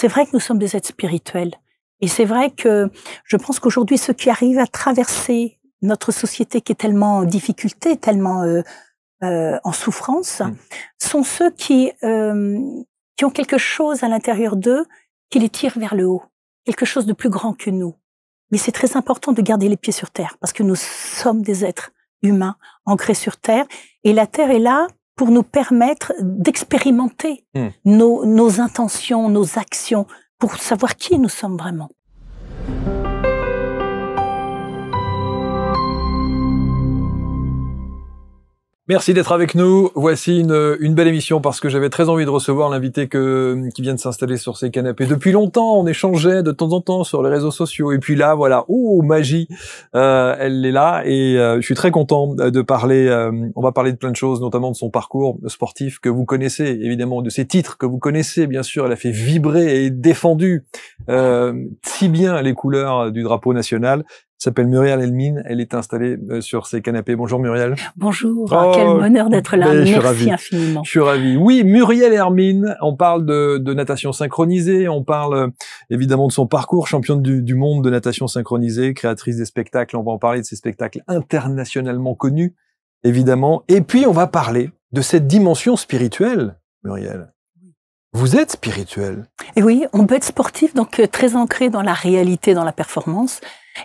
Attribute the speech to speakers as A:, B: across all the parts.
A: c'est vrai que nous sommes des êtres spirituels. Et c'est vrai que je pense qu'aujourd'hui, ceux qui arrivent à traverser notre société qui est tellement en difficulté, tellement en souffrance, sont ceux qui ont quelque chose à l'intérieur d'eux qui les tire vers le haut, quelque chose de plus grand que nous. Mais c'est très important de garder les pieds sur terre, parce que nous sommes des êtres humains ancrés sur terre, et la terre est là pour nous permettre d'expérimenter nos intentions, nos actions, pour savoir qui nous sommes vraiment.
B: Merci d'être avec nous. Voici une belle émission parce que j'avais très envie de recevoir l'invité qui vient de s'installer sur ces canapés. Depuis longtemps, on échangeait de temps en temps sur les réseaux sociaux. Et puis là, voilà, oh, magie, elle est là. Et je suis très content de parler, on va parler de plein de choses, notamment de son parcours sportif que vous connaissez, évidemment, de ses titres que vous connaissez, bien sûr. Elle a fait vibrer et défendu si bien les couleurs du drapeau national. S'appelle Muriel Helmine, elle est installée sur ces canapés. Bonjour Muriel.
A: Bonjour, quel bonheur d'être là, merci infiniment.
B: Je suis ravi. Oui, Muriel Helmine, on parle de natation synchronisée, on parle évidemment de son parcours, championne du monde de natation synchronisée, créatrice des spectacles, on va en parler de ces spectacles internationalement connus, évidemment. Et puis on va parler de cette dimension spirituelle, Muriel. Vous êtes spirituelle.
A: Et oui, on peut être sportif, donc très ancré dans la réalité, dans la performance,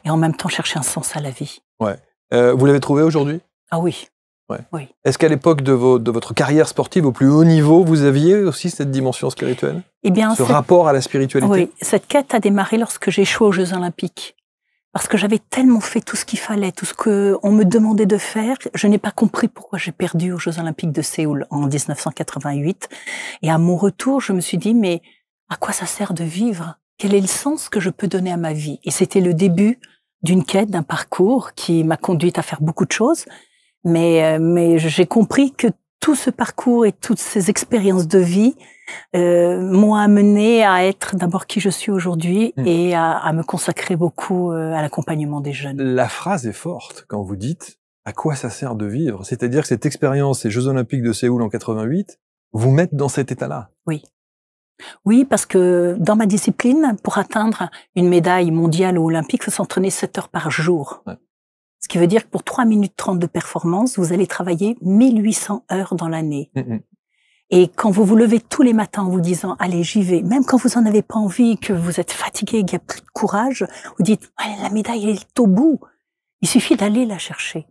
A: et en même temps chercher un sens à la vie.
B: Ouais. Vous l'avez trouvé aujourd'hui?
A: Ah oui.
B: Ouais.
A: Oui.
B: Est-ce qu'à l'époque de votre carrière sportive au plus haut niveau, vous aviez aussi cette dimension spirituelle?
A: Eh bien,
B: ce rapport à la spiritualité?
A: Oui, cette quête a démarré lorsque j'ai échoué aux Jeux Olympiques. Parce que j'avais tellement fait tout ce qu'il fallait, tout ce qu'on me demandait de faire, je n'ai pas compris pourquoi j'ai perdu aux Jeux Olympiques de Séoul en 1988. Et à mon retour, je me suis dit, mais à quoi ça sert de vivre? Quel est le sens que je peux donner à ma vie? Et c'était le début d'une quête, d'un parcours qui m'a conduite à faire beaucoup de choses. Mais j'ai compris que tout ce parcours et toutes ces expériences de vie m'ont amené à être d'abord qui je suis aujourd'hui et à me consacrer beaucoup à l'accompagnement des jeunes.
B: La phrase est forte quand vous dites « à quoi ça sert de vivre ?» C'est-à-dire que cette expérience, ces Jeux Olympiques de Séoul en 88, vous mettent dans cet état-là.
A: Oui. Oui, parce que dans ma discipline, pour atteindre une médaille mondiale ou olympique, il faut s'entraîner 7 heures par jour. Ouais. Ce qui veut dire que pour 3 minutes 30 de performance, vous allez travailler 1800 heures dans l'année. Et quand vous vous levez tous les matins en vous disant « allez, j'y vais », même quand vous n'en avez pas envie, que vous êtes fatigué, qu'il n'y a plus de courage, vous dites « la médaille elle est au bout ». Il suffit d'aller la chercher.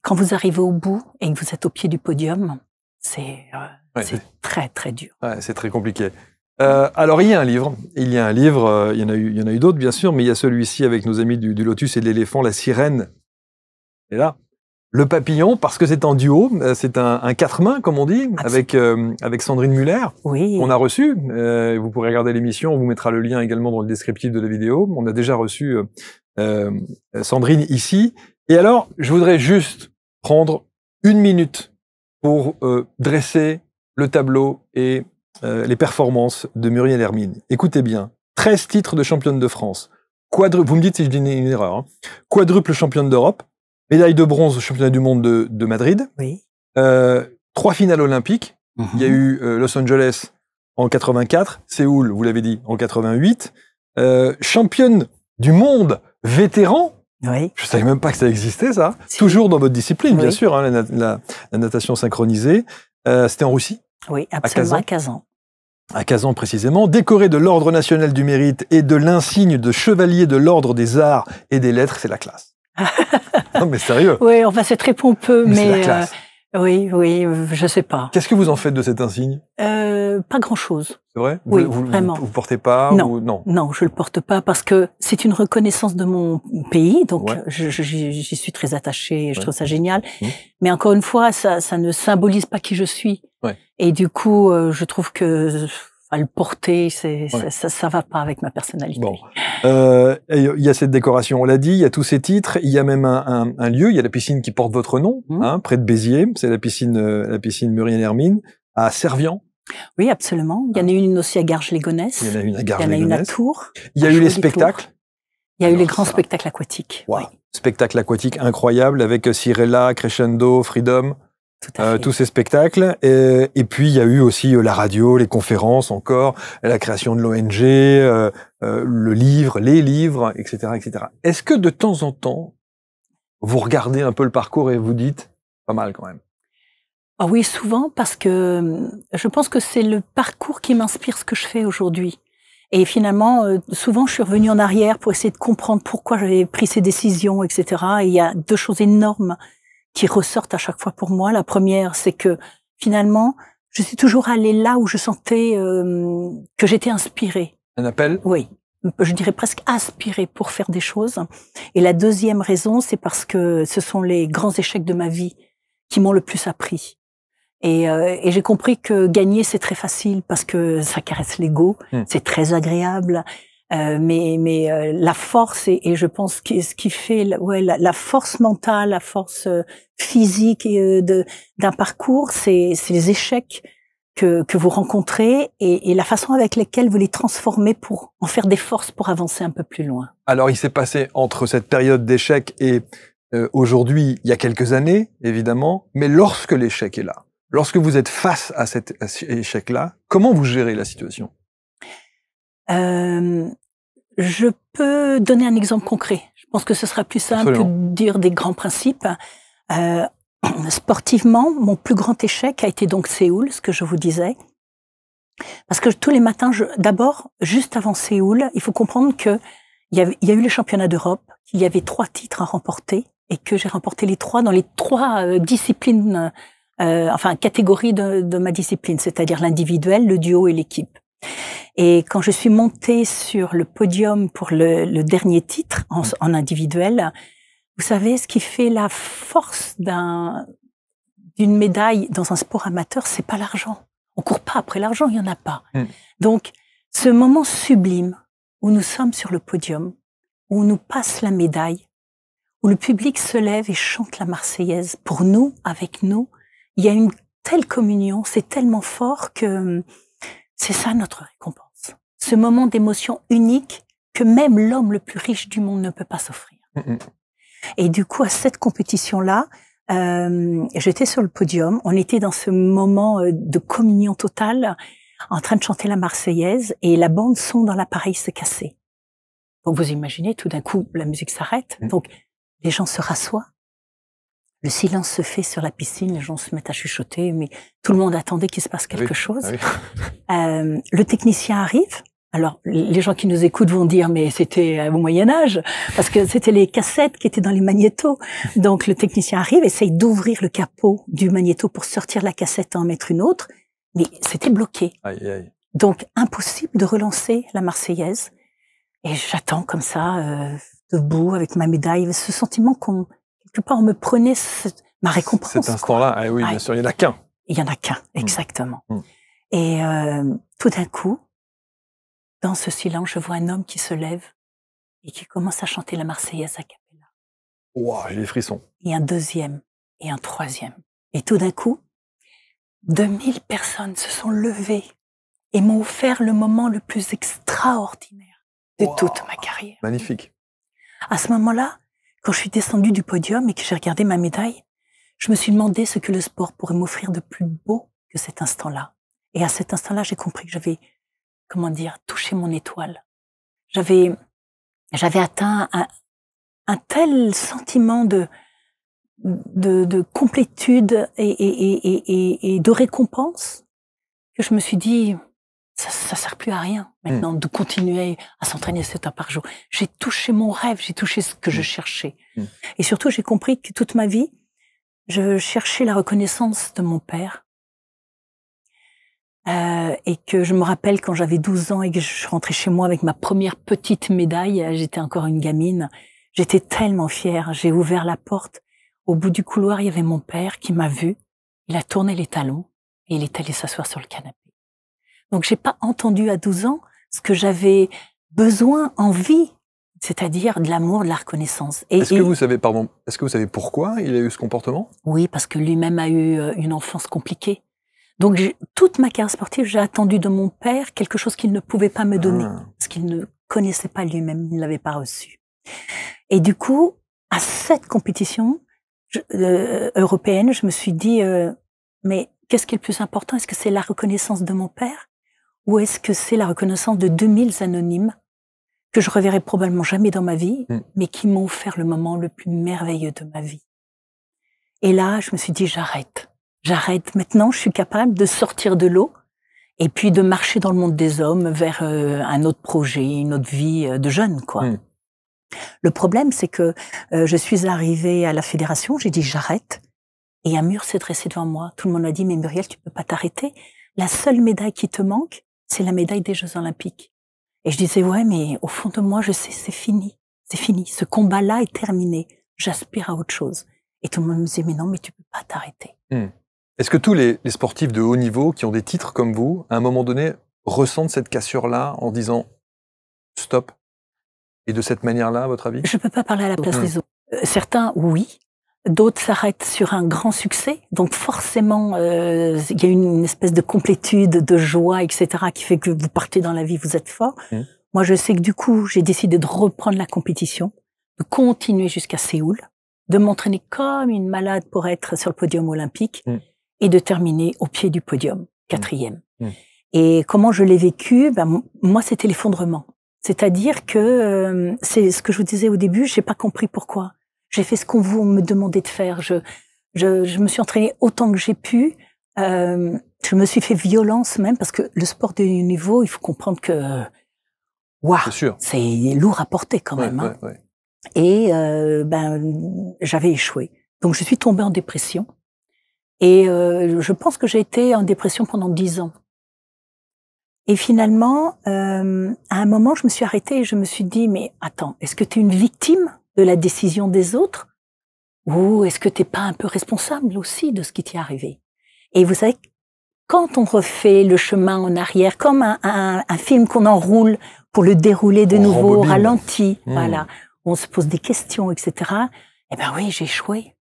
A: Quand vous arrivez au bout et que vous êtes au pied du podium, c'est très, très dur.
B: Ouais, c'est très compliqué. Alors, il y a un livre, il y en a eu d'autres, bien sûr, mais il y a celui-ci avec nos amis du Lotus et de l'éléphant, la sirène. Et là, le papillon, parce que c'est en duo, c'est un 4 mains, comme on dit, avec Sandrine Muller, qu'on a reçu. Vous pourrez regarder l'émission, on vous mettra le lien également dans le descriptif de la vidéo. On a déjà reçu Sandrine ici. Et alors, je voudrais juste prendre 1 minute pour dresser le tableau et les performances de Muriel Helmine. Écoutez bien, 13 titres de championne de France, vous me dites si je dis une erreur, hein. Quadruple championne d'Europe, médaille de bronze au championnat du monde de Madrid, 3 finales olympiques, il y a eu Los Angeles en 84, Séoul, vous l'avez dit, en 88, championne du monde vétéran.
A: Oui.
B: Je savais même pas que ça existait, ça. Toujours dans votre discipline, bien sûr, hein, la natation synchronisée. C'était en Russie?
A: Oui, absolument, à Kazan.
B: À Kazan, précisément. Décoré de l'Ordre national du mérite et de l'insigne de chevalier de l'Ordre des arts et des lettres, c'est la classe. Non, mais sérieux.
A: Oui, enfin, c'est très pompeux, mais
B: c'est la classe.
A: Oui, je sais pas.
B: Qu'est-ce que vous en faites de cet insigne?
A: Pas grand-chose.
B: C'est vrai?
A: Oui,
B: vraiment. Vous portez pas?
A: Non, non, je le porte pas parce que c'est une reconnaissance de mon pays, donc j'y suis très attachée et je trouve ça génial. Mais encore une fois, ça ne symbolise pas qui je suis. Et du coup, je trouve que à le porter, ça va pas avec ma personnalité.
B: Bon, il y a cette décoration, on l'a dit, il y a tous ces titres, il y a même un lieu, il y a la piscine qui porte votre nom, hein, près de Béziers, c'est la piscine Muriel Helmine, à Servian.
A: Oui, absolument. Il y en a une aussi à Garges-les-Gonesse.
B: Il y en a une à
A: Garges-les-Gonesse. Il y en a une à Tours.
B: Il y a eu les spectacles.
A: Il y a eu les grands spectacles aquatiques.
B: Wow. Spectacle aquatique incroyable avec Cirella, Crescendo, Freedom.
A: tout à fait.
B: Tous ces spectacles. Et puis, il y a eu aussi la radio, les conférences encore, la création de l'ONG, le livre, les livres, etc., etc. Est-ce que de temps en temps, vous regardez un peu le parcours et vous dites, pas mal quand même?
A: Ah oui, souvent, parce que je pense que c'est le parcours qui m'inspire ce que je fais aujourd'hui. Et finalement, souvent, je suis revenue en arrière pour essayer de comprendre pourquoi j'avais pris ces décisions, etc. Et il y a deux choses énormes qui ressortent à chaque fois pour moi. La première, c'est que finalement, je suis toujours allée là où je sentais que j'étais inspirée.
B: Un appel?
A: Oui, je dirais presque aspirée pour faire des choses. Et la deuxième raison, c'est parce que ce sont les grands échecs de ma vie qui m'ont le plus appris. Et j'ai compris que gagner, c'est très facile parce que ça caresse l'ego, c'est très agréable. Mais la force, et je pense que ce qui fait la force mentale, la force physique d'un parcours, c'est les échecs que vous rencontrez et la façon avec laquelle vous les transformez pour en faire des forces pour avancer un peu plus loin.
B: Alors, il s'est passé entre cette période d'échec et aujourd'hui, il y a quelques années, évidemment, mais lorsque l'échec est là, lorsque vous êtes face à cet échec-là, comment vous gérez la situation?
A: Je peux donner un exemple concret. Je pense que ce sera plus simple
B: Absolument.
A: que de dire des grands principes. Sportivement, mon plus grand échec a été donc Séoul, ce que je vous disais. Parce que tous les matins, d'abord, juste avant Séoul, il faut comprendre que il y a eu les championnats d'Europe, qu'il y avait 3 titres à remporter et que j'ai remporté les 3 dans les 3 disciplines, catégories de ma discipline, c'est-à-dire l'individuel, le duo et l'équipe. Et quand je suis montée sur le podium pour le dernier titre en individuel, vous savez, ce qui fait la force d'une médaille dans un sport amateur, c'est pas l'argent. On court pas après l'argent, il y en a pas. Donc, ce moment sublime où nous sommes sur le podium, où on nous passe la médaille, où le public se lève et chante la Marseillaise pour nous, avec nous, il y a une telle communion, c'est tellement fort que c'est ça notre récompense. Ce moment d'émotion unique que même l'homme le plus riche du monde ne peut pas s'offrir. Et du coup, à cette compétition-là, j'étais sur le podium. On était dans ce moment de communion totale, en train de chanter la Marseillaise, et la bande son dans l'appareil s'est cassée. Donc vous imaginez, tout d'un coup, la musique s'arrête. Donc les gens se rassoient. Le silence se fait sur la piscine, les gens se mettent à chuchoter, mais tout le monde attendait qu'il se passe quelque chose. Le technicien arrive. Alors, les gens qui nous écoutent vont dire, mais c'était au Moyen-Âge, parce que c'était les cassettes qui étaient dans les magnétos. Donc, le technicien arrive, essaye d'ouvrir le capot du magnéto pour sortir la cassette et en mettre une autre, mais c'était bloqué.
B: Aïe, aïe.
A: Donc, impossible de relancer la Marseillaise. Et j'attends comme ça, debout, avec ma médaille, ce sentiment quelque part, on me prenait ma récompense.
B: Cet instant-là, ah oui, bien sûr, il n'y en a qu'un.
A: Il y en a qu'un, exactement. Et tout d'un coup, dans ce silence, je vois un homme qui se lève et qui commence à chanter la Marseillaise a cappella.
B: Waouh, j'ai des frissons.
A: Et un deuxième, et un troisième. Et tout d'un coup, 2000 personnes se sont levées et m'ont offert le moment le plus extraordinaire de toute ma carrière.
B: Magnifique.
A: À ce moment-là, quand je suis descendue du podium et que j'ai regardé ma médaille, je me suis demandé ce que le sport pourrait m'offrir de plus beau que cet instant-là. Et à cet instant-là, j'ai compris que j'avais, touché mon étoile. J'avais atteint un tel sentiment de complétude et de récompense que je me suis dit, ça sert plus à rien maintenant de continuer à s'entraîner 7 heures par jour. J'ai touché mon rêve, j'ai touché ce que je cherchais. Et surtout, j'ai compris que toute ma vie, je cherchais la reconnaissance de mon père. Et que je me rappelle quand j'avais 12 ans et que je rentrais chez moi avec ma première petite médaille, j'étais encore une gamine, j'étais tellement fière, j'ai ouvert la porte, au bout du couloir, il y avait mon père qui m'a vu, il a tourné les talons et il est allé s'asseoir sur le canapé. Donc j'ai pas entendu à 12 ans ce que j'avais besoin, envie, c'est-à-dire de l'amour, de la reconnaissance.
B: Est-ce que vous savez pourquoi il a eu ce comportement?
A: Oui, parce que lui-même a eu une enfance compliquée. Donc, toute ma carrière sportive, j'ai attendu de mon père quelque chose qu'il ne pouvait pas me donner, parce qu'il ne connaissait pas lui-même, il ne l'avait pas reçu. Et du coup, à cette compétition, européenne, je me suis dit, mais qu'est-ce qui est le plus important? Est-ce que c'est la reconnaissance de mon père ou est-ce que c'est la reconnaissance de 2000 anonymes que je reverrai probablement jamais dans ma vie, mais qui m'ont offert le moment le plus merveilleux de ma vie? Et là, je me suis dit, j'arrête. Maintenant, je suis capable de sortir de l'eau et puis de marcher dans le monde des hommes vers un autre projet, une autre vie de jeune, quoi. Le problème, c'est que je suis arrivée à la fédération, j'ai dit j'arrête, et un mur s'est dressé devant moi. Tout le monde m'a dit, mais Muriel, tu peux pas t'arrêter. La seule médaille qui te manque, c'est la médaille des Jeux Olympiques. Et je disais, ouais, mais au fond de moi, je sais, c'est fini. C'est fini. Ce combat-là est terminé. J'aspire à autre chose. Et tout le monde me disait, mais non, mais tu peux pas t'arrêter.
B: Est-ce que tous les sportifs de haut niveau qui ont des titres comme vous, à un moment donné, ressentent cette cassure-là en disant stop? Et de cette manière-là, à votre avis?
A: Je peux pas parler à la place des autres. Certains, oui. D'autres s'arrêtent sur un grand succès. Donc forcément, il y a une espèce de complétude, de joie, etc., qui fait que vous partez dans la vie, vous êtes fort. Moi, je sais que du coup, j'ai décidé de reprendre la compétition, de continuer jusqu'à Séoul, de m'entraîner comme une malade pour être sur le podium olympique et de terminer au pied du podium, 4e. Et comment je l'ai vécu? Moi, c'était l'effondrement. C'est-à-dire que, c'est ce que je vous disais au début, j'ai pas compris pourquoi. J'ai fait ce qu'on vous me demandait de faire. Je me suis entraînée autant que j'ai pu. Je me suis fait violence même parce que le sport de haut niveau, il faut comprendre que, waouh, c'est lourd à porter quand même. Hein. Et j'avais échoué. Donc je suis tombée en dépression. Et je pense que j'ai été en dépression pendant 10 ans. Et finalement, à un moment, je me suis arrêtée et je me suis dit, mais attends, est-ce que tu es une victime de la décision des autres? Ou est-ce que t'es pas un peu responsable aussi de ce qui t'est arrivé? Et vous savez, quand on refait le chemin en arrière, comme un film qu'on enroule pour le dérouler de nouveau au ralenti, voilà, on se pose des questions, etc. Eh ben oui, j'ai échoué.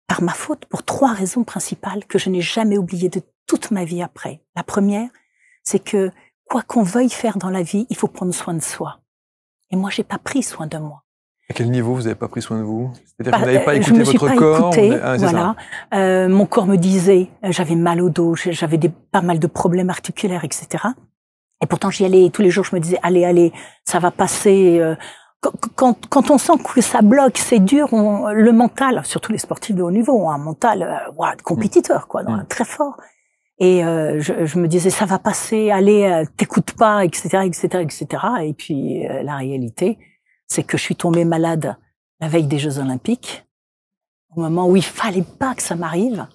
A: Par ma faute, pour 3 raisons principales que je n'ai jamais oubliées de toute ma vie après. La première, c'est que quoi qu'on veuille faire dans la vie, il faut prendre soin de soi. Et moi, j'ai pas pris soin de moi.
B: À quel niveau vous n'avez pas pris soin de vous? C'est-à-dire que vous n'avez pas écouté votre corps?
A: Voilà. Mon corps me disait, j'avais mal au dos, j'avais pas mal de problèmes articulaires, etc. Et pourtant, j'y allais tous les jours, je me disais, allez, ça va passer. Quand on sent que ça bloque, c'est dur, le mental, surtout les sportifs de haut niveau, ont un mental de compétiteur, quoi, très fort. Et je me disais, ça va passer, allez, t'écoutes pas, etc., etc., etc. Et puis la réalité, c'est que je suis tombée malade la veille des Jeux Olympiques, au moment où il fallait pas que ça m'arrive,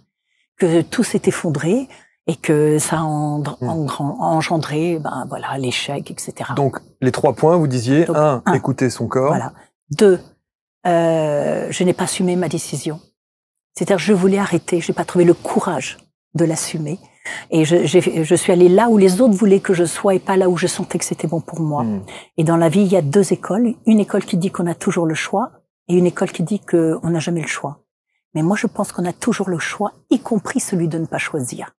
A: que tout s'est effondré et que ça a engendré, l'échec, etc.
B: Donc, les 3 points, vous disiez, 1, écouter son corps.
A: Voilà. 2, je n'ai pas assumé ma décision. C'est-à-dire, je voulais arrêter, j'ai pas trouvé le courage de l'assumer. Et je suis allée là où les autres voulaient que je sois et pas là où je sentais que c'était bon pour moi. Et dans la vie, il y a 2 écoles. Une école qui dit qu'on a toujours le choix et une école qui dit qu'on n'a jamais le choix. Mais moi, je pense qu'on a toujours le choix, y compris celui de ne pas choisir.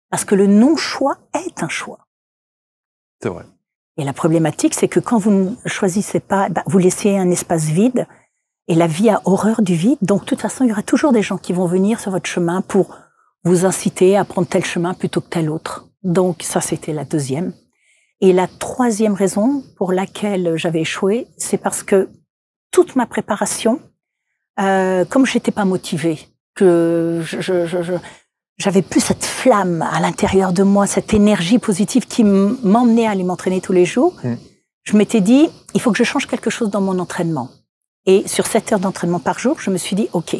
A: Parce que le non-choix est un choix.
B: C'est vrai.
A: Et la problématique, c'est que quand vous ne choisissez pas, vous laissez un espace vide et la vie a horreur du vide. Donc, de toute façon, il y aura toujours des gens qui vont venir sur votre chemin pour vous inciter à prendre tel chemin plutôt que tel autre. Donc ça, c'était la 2e. Et la 3e raison pour laquelle j'avais échoué, c'est parce que toute ma préparation, comme j'étais pas motivée, que j'avais plus cette flamme à l'intérieur de moi, cette énergie positive qui m'emmenait à aller m'entraîner tous les jours, je m'étais dit, il faut que je change quelque chose dans mon entraînement. Et sur 7 heures d'entraînement par jour, je me suis dit, OK,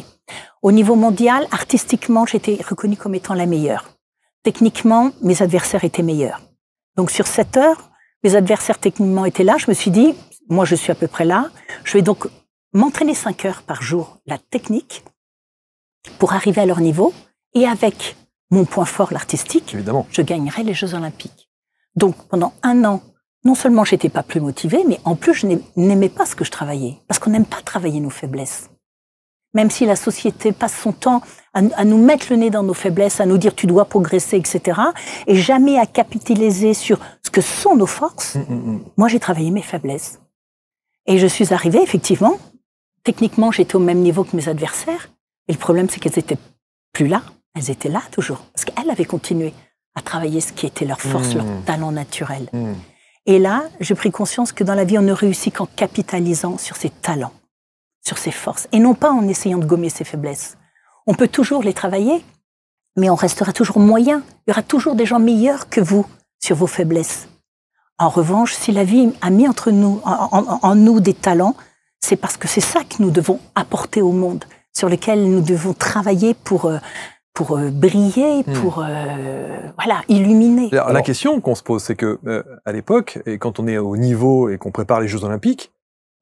A: au niveau mondial, artistiquement, j'étais reconnue comme étant la meilleure. Techniquement, mes adversaires étaient meilleurs. Donc sur 7 heures, mes adversaires techniquement étaient là. Je me suis dit, moi je suis à peu près là. Je vais donc m'entraîner 5 heures par jour, la technique, pour arriver à leur niveau. Et avec mon point fort, l'artistique, je gagnerai les Jeux Olympiques. Donc pendant 1 an, non seulement j'étais pas plus motivée, mais en plus je n'aimais pas ce que je travaillais. Parce qu'on n'aime pas travailler nos faiblesses. Même si la société passe son temps à nous mettre le nez dans nos faiblesses, à nous dire tu dois progresser, etc. Et jamais à capitaliser sur ce que sont nos forces. Moi, j'ai travaillé mes faiblesses. Et je suis arrivée, effectivement, techniquement, j'étais au même niveau que mes adversaires, Et le problème, c'est qu'elles étaient plus là. Elles étaient là toujours. Parce qu'elles avaient continué à travailler ce qui était leur force, leur talent naturel. Et là, j'ai pris conscience que dans la vie, on ne réussit qu'en capitalisant sur ses talents, sur ses forces, et non pas en essayant de gommer ses faiblesses. On peut toujours les travailler, mais on restera toujours moyen. Il y aura toujours des gens meilleurs que vous sur vos faiblesses. En revanche, si la vie a mis entre nous, en nous des talents, c'est parce que c'est ça que nous devons apporter au monde, sur lequel nous devons travailler pour briller, pour voilà, illuminer.
B: Alors, la question qu'on se pose, c'est que à l'époque, et quand on est au niveau et qu'on prépare les Jeux Olympiques,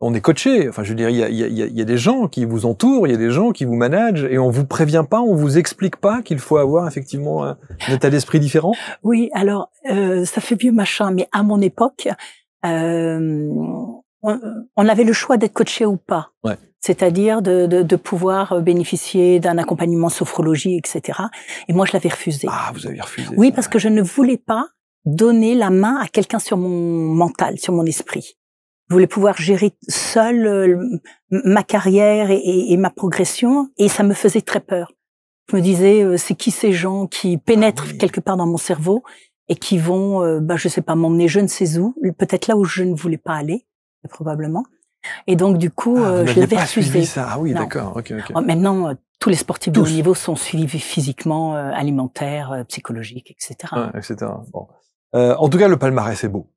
B: on est coaché. Enfin, je veux dire, il y a des gens qui vous entourent, il y a des gens qui vous managent, et on vous prévient pas, on vous explique pas qu'il faut avoir effectivement un état d'esprit différent.
A: Oui, alors ça fait vieux machin, mais à mon époque, on avait le choix d'être coaché ou pas.
B: Ouais.
A: C'est-à-dire de pouvoir bénéficier d'un accompagnement sophrologie, etc. Et moi, je l'avais refusé.
B: Ah, vous avez refusé.
A: Oui,
B: ça.
A: parce que je ne voulais pas donner la main à quelqu'un sur mon mental, sur mon esprit. Je voulais pouvoir gérer seule ma carrière et ma progression, et ça me faisait très peur. Je me disais, c'est qui ces gens qui pénètrent quelque part dans mon cerveau et qui vont, je sais pas, m'emmener je ne sais où, peut-être là où je ne voulais pas aller, probablement. Et donc, du coup, je l'avais refusé.
B: Ça. Ah oui, d'accord. Okay.
A: Maintenant, tous les sportifs de haut niveau sont suivis physiquement, alimentaire, psychologique, etc.
B: Ouais, etc. Bon. En tout cas, le palmarès est beau.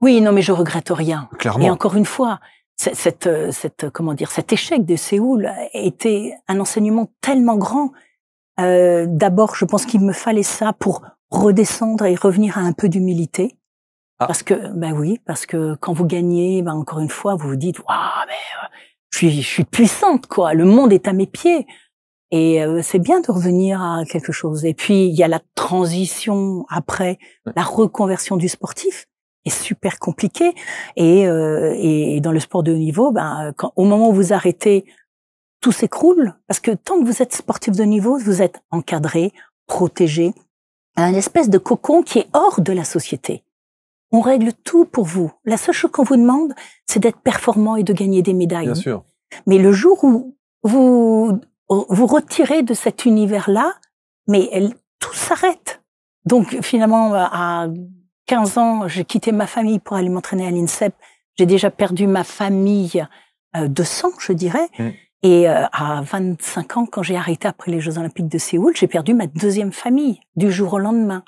A: Oui, non, mais je regrette rien.
B: Clairement.
A: Et encore une fois, cet échec de Séoul a été un enseignement tellement grand. D'abord, je pense qu'il me fallait ça pour redescendre et revenir à un peu d'humilité. Ah. Parce que quand vous gagnez, encore une fois, vous vous dites, waouh, mais je suis puissante, quoi. Le monde est à mes pieds. Et c'est bien de revenir à quelque chose. Et puis il y a la transition après, la reconversion du sportif est super compliquée. Et dans le sport de haut niveau, au moment où vous arrêtez, tout s'écroule. Parce que tant que vous êtes sportif de haut niveau, vous êtes encadré, protégé, un espèce de cocon qui est hors de la société. On règle tout pour vous. La seule chose qu'on vous demande, c'est d'être performant et de gagner des médailles.
B: Bien sûr.
A: Mais le jour où vous retirez de cet univers-là, mais tout s'arrête. Donc finalement, à 15 ans, j'ai quitté ma famille pour aller m'entraîner à l'INSEP. J'ai déjà perdu ma famille de sang, je dirais. Et à 25 ans, quand j'ai arrêté après les Jeux Olympiques de Séoul, j'ai perdu ma deuxième famille du jour au lendemain.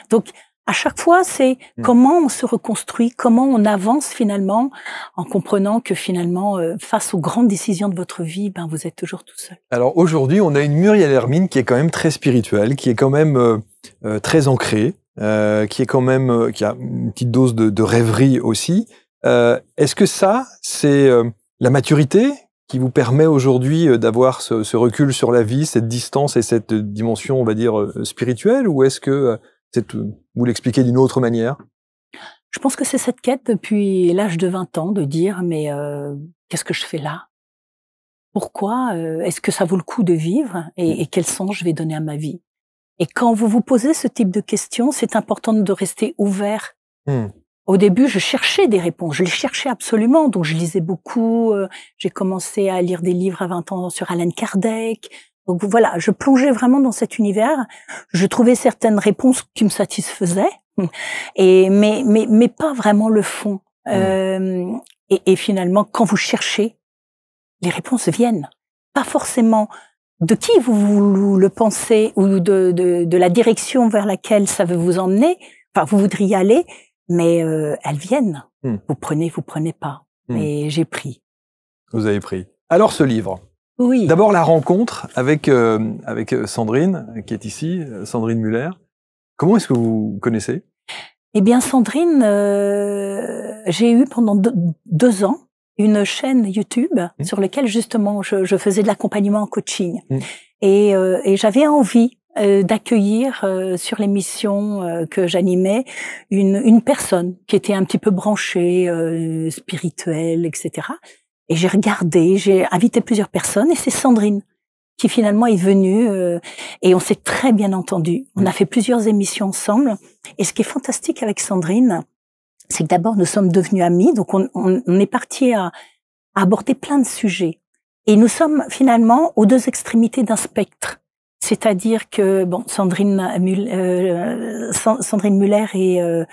A: Donc, à chaque fois, c'est comment on se reconstruit, comment on avance finalement, en comprenant que finalement, face aux grandes décisions de votre vie, vous êtes toujours tout seul.
B: Alors aujourd'hui, on a une Muriel Hermine qui est quand même très spirituelle, qui est quand même très ancrée, qui est quand même qui a une petite dose de rêverie aussi. Est-ce que ça, c'est la maturité qui vous permet aujourd'hui d'avoir ce recul sur la vie, cette distance et cette dimension, on va dire, spirituelle, ou est-ce que vous l'expliquez d'une autre manière?
A: Je pense que c'est cette quête depuis l'âge de 20 ans de dire mais qu'est-ce que je fais là? Pourquoi? Est-ce que ça vaut le coup de vivre? Et quel sens je vais donner à ma vie? Et quand vous vous posez ce type de questions, c'est important de rester ouvert. Au début, je cherchais des réponses, je les cherchais absolument, donc je lisais beaucoup, j'ai commencé à lire des livres à 20 ans sur Alan Kardec. Donc voilà, je plongeais vraiment dans cet univers. Je trouvais certaines réponses qui me satisfaisaient, mais pas vraiment le fond. Et finalement, quand vous cherchez, les réponses viennent. Pas forcément de qui vous le pensez ou de la direction vers laquelle ça veut vous emmener. Enfin, vous voudriez aller, mais elles viennent. Vous prenez pas. Et j'ai pris.
B: Vous avez pris. Alors ce livre.
A: Oui.
B: D'abord la rencontre avec Sandrine, qui est ici, Sandrine Muller. Comment est-ce que vous connaissez?
A: Eh bien, Sandrine, j'ai eu pendant 2 ans une chaîne YouTube sur laquelle justement je faisais de l'accompagnement en coaching. Et j'avais envie d'accueillir sur l'émission que j'animais une personne qui était un petit peu branchée, spirituelle, etc. Et j'ai regardé, j'ai invité plusieurs personnes et c'est Sandrine qui finalement est venue et on s'est très bien entendu. On a fait plusieurs émissions ensemble et ce qui est fantastique avec Sandrine, c'est que d'abord nous sommes devenus amis, donc on est parti à aborder plein de sujets. Et nous sommes finalement aux deux extrémités d'un spectre. C'est-à-dire que, bon, Sandrine Muller est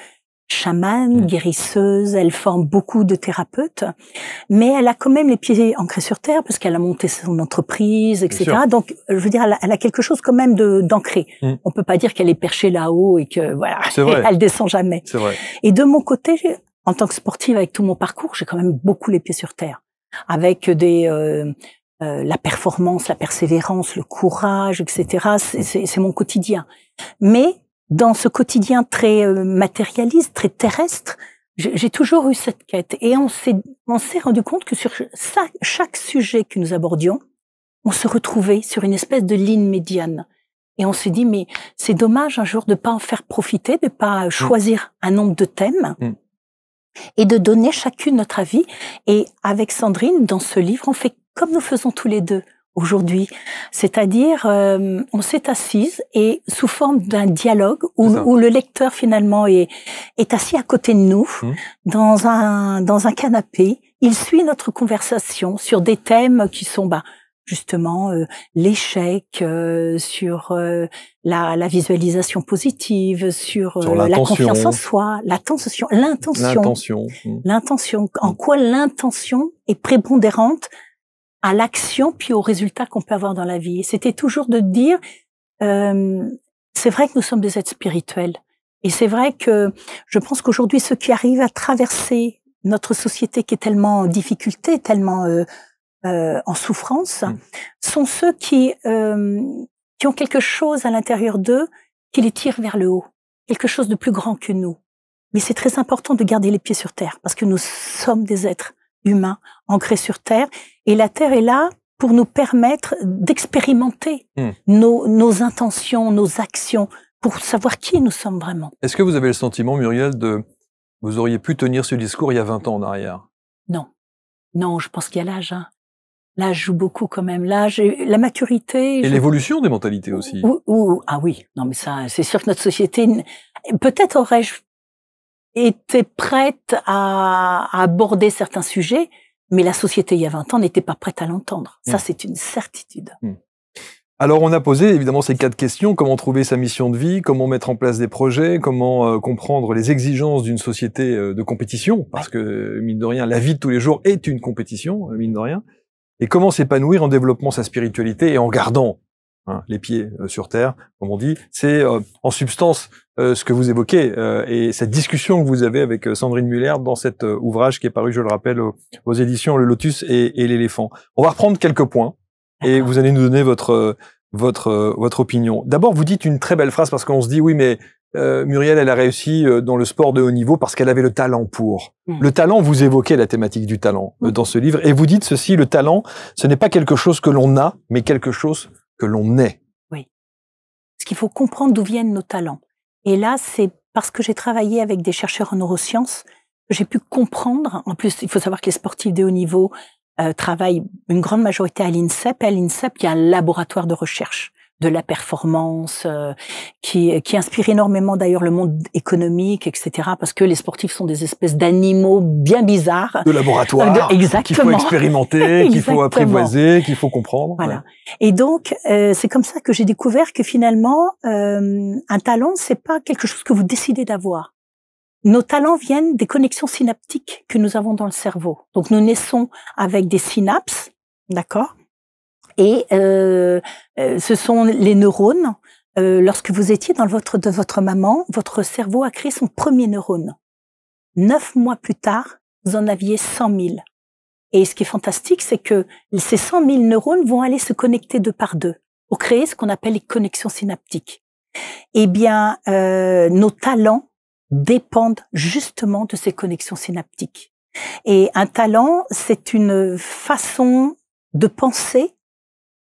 A: chamane, guérisseuse, elle forme beaucoup de thérapeutes, mais elle a quand même les pieds ancrés sur terre parce qu'elle a monté son entreprise, etc. Donc, je veux dire, elle a quelque chose quand même d'ancré. On peut pas dire qu'elle est perchée là-haut et que voilà, elle descend jamais.
B: C'est vrai.
A: Et de mon côté, en tant que sportive, avec tout mon parcours, j'ai quand même beaucoup les pieds sur terre, avec la performance, la persévérance, le courage, etc. C'est mon quotidien. Mais dans ce quotidien très matérialiste, très terrestre, j'ai toujours eu cette quête. Et on s'est rendu compte que sur chaque sujet que nous abordions, on se retrouvait sur une espèce de ligne médiane. Et on s'est dit, mais c'est dommage un jour de pas en faire profiter, de pas choisir un nombre de thèmes et de donner chacune notre avis. Et avec Sandrine, dans ce livre, on fait comme nous faisons tous les deux aujourd'hui. C'est-à-dire, on s'est assises et sous forme d'un dialogue où le lecteur finalement est assis à côté de nous, dans un canapé. Il suit notre conversation sur des thèmes qui sont, justement, l'échec, sur la visualisation positive, sur la confiance en soi, l'intention. En quoi l'intention est prépondérante à l'action puis au résultat qu'on peut avoir dans la vie. Et c'était toujours de dire, c'est vrai que nous sommes des êtres spirituels. Et c'est vrai que je pense qu'aujourd'hui, ceux qui arrivent à traverser notre société qui est tellement en difficulté, tellement en souffrance, sont ceux qui ont quelque chose à l'intérieur d'eux qui les tire vers le haut, quelque chose de plus grand que nous. Mais c'est très important de garder les pieds sur terre parce que nous sommes des êtres humains ancrés sur terre et la terre est là pour nous permettre d'expérimenter nos intentions, nos actions, pour savoir qui nous sommes vraiment.
B: Est-ce que vous avez le sentiment, Muriel, vous auriez pu tenir ce discours il y a 20 ans en arrière?
A: Non, je pense qu'il y a l'âge. L'âge joue beaucoup quand même. L'âge, la maturité.
B: Et l'évolution des mentalités aussi.
A: Ah oui, non mais ça, c'est sûr que notre société, peut-être aurais-je été prête à aborder certains sujets, mais la société il y a 20 ans n'était pas prête à l'entendre. Ça, c'est une certitude.
B: Alors, on a posé évidemment ces 4 questions. Comment trouver sa mission de vie? Comment mettre en place des projets? Comment comprendre les exigences d'une société de compétition? Parce que, mine de rien, la vie de tous les jours est une compétition, mine de rien. Et comment s'épanouir en développant sa spiritualité et en gardant les pieds sur terre, comme on dit. C'est en substance ce que vous évoquez et cette discussion que vous avez avec Sandrine Muller dans cet ouvrage qui est paru, je le rappelle, aux éditions Le Lotus et l'éléphant. On va reprendre quelques points et vous allez nous donner votre opinion. D'abord, vous dites une très belle phrase parce qu'on se dit oui, mais Muriel, elle a réussi dans le sport de haut niveau parce qu'elle avait le talent pour. Le talent, vous évoquez la thématique du talent dans ce livre et vous dites ceci, le talent, ce n'est pas quelque chose que l'on a, mais quelque chose que l'on est.
A: Oui. Parce qu'il faut comprendre d'où viennent nos talents. Et là, c'est parce que j'ai travaillé avec des chercheurs en neurosciences que j'ai pu comprendre. En plus, il faut savoir que les sportifs de haut niveau travaillent une grande majorité à l'INSEP. Et à l'INSEP, il y a un laboratoire de recherche de la performance qui inspire énormément d'ailleurs le monde économique, etc. Parce que les sportifs sont des espèces d'animaux bien bizarres.
B: De laboratoire, qu'il faut expérimenter, qu'il faut apprivoiser, qu'il faut comprendre.
A: Voilà. Et donc, c'est comme ça que j'ai découvert que finalement, un talent, c'est pas quelque chose que vous décidez d'avoir. Nos talents viennent des connexions synaptiques que nous avons dans le cerveau. Donc, nous naissons avec des synapses, d'accord ? Et ce sont les neurones. Lorsque vous étiez dans le ventre de votre maman, votre cerveau a créé son premier neurone. 9 mois plus tard, vous en aviez 100 000. Et ce qui est fantastique, c'est que ces 100 000 neurones vont aller se connecter 2 par 2 pour créer ce qu'on appelle les connexions synaptiques. Eh bien, nos talents dépendent justement de ces connexions synaptiques. Et un talent, c'est une façon de penser,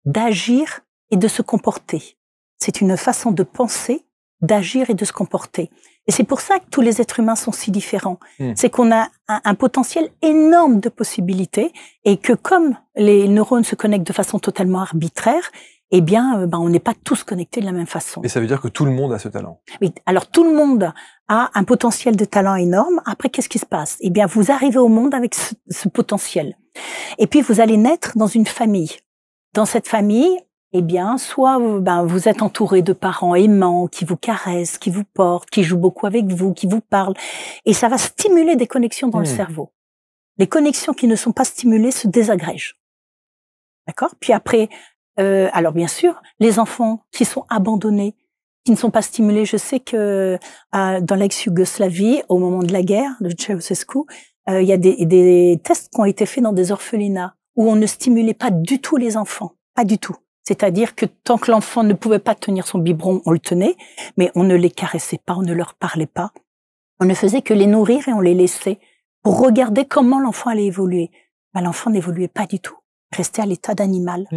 A: d'agir et de se comporter. C'est une façon de penser, d'agir et de se comporter. Et c'est pour ça que tous les êtres humains sont si différents. C'est qu'on a un potentiel énorme de possibilités et que comme les neurones se connectent de façon totalement arbitraire, eh bien, on n'est pas tous connectés de la même façon.
B: Et ça veut dire que tout le monde a ce talent.
A: Oui. Alors, tout le monde a un potentiel de talent énorme. Après, qu'est-ce qui se passe? Eh bien, vous arrivez au monde avec ce potentiel. Et puis, vous allez naître dans une famille. Dans cette famille, eh bien, soit vous êtes entouré de parents aimants qui vous caressent, qui vous portent, qui jouent beaucoup avec vous, qui vous parlent. Et ça va stimuler des connexions dans le cerveau. Les connexions qui ne sont pas stimulées se désagrègent. D'accord? Puis après, alors bien sûr, les enfants qui sont abandonnés, qui ne sont pas stimulés. Je sais que dans l'ex-Yougoslavie, au moment de la guerre de Ceausescu, il y a des tests qui ont été faits dans des orphelinats où on ne stimulait pas du tout les enfants. Pas du tout. C'est-à-dire que tant que l'enfant ne pouvait pas tenir son biberon, on le tenait, mais on ne les caressait pas, on ne leur parlait pas. On ne faisait que les nourrir et on les laissait pour regarder comment l'enfant allait évoluer. L'enfant n'évoluait pas du tout. Il restait à l'état d'animal.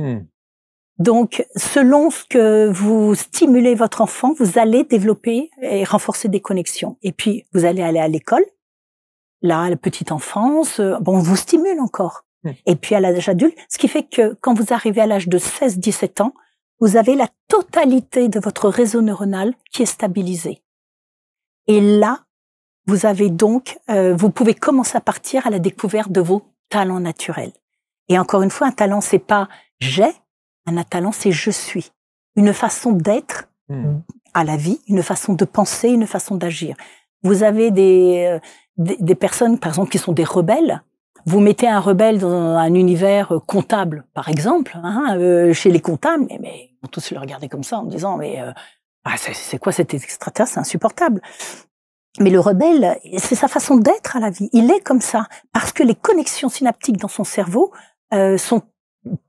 A: Donc, selon ce que vous stimulez votre enfant, vous allez développer et renforcer des connexions. Et puis, vous allez aller à l'école. Là, la petite enfance, on vous stimule encore. Et puis, à l'âge adulte, ce qui fait que quand vous arrivez à l'âge de 16-17 ans, vous avez la totalité de votre réseau neuronal qui est stabilisé. Et là, vous avez donc, vous pouvez commencer à partir à la découverte de vos talents naturels. Et encore une fois, un talent, c'est pas j'ai. Un talent, c'est je suis. Une façon d'être à la vie, une façon de penser, une façon d'agir. Vous avez des personnes, par exemple, qui sont des rebelles. Vous mettez un rebelle dans un univers comptable, par exemple, chez les comptables, mais ils vont tous le regarder comme ça en disant c'est quoi cet extraterrestre, c'est insupportable. Mais le rebelle, c'est sa façon d'être à la vie. Il est comme ça parce que les connexions synaptiques dans son cerveau sont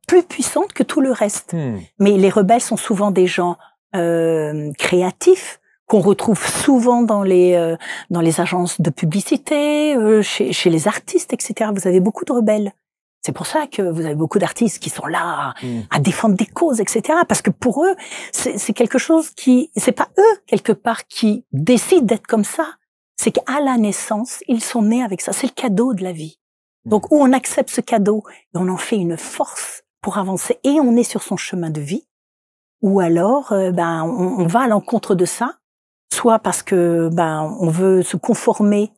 A: plus puissantes que tout le reste. Mais les rebelles sont souvent des gens créatifs qu'on retrouve souvent dans les agences de publicité, chez les artistes, etc. Vous avez beaucoup de rebelles. C'est pour ça que vous avez beaucoup d'artistes qui sont là à défendre des causes, etc. Parce que pour eux, c'est quelque chose c'est pas eux quelque part qui décident d'être comme ça. C'est qu'à la naissance, ils sont nés avec ça. C'est le cadeau de la vie. Donc, où on accepte ce cadeau et on en fait une force pour avancer et on est sur son chemin de vie, ou alors, on va à l'encontre de ça, soit parce que, on veut se conformer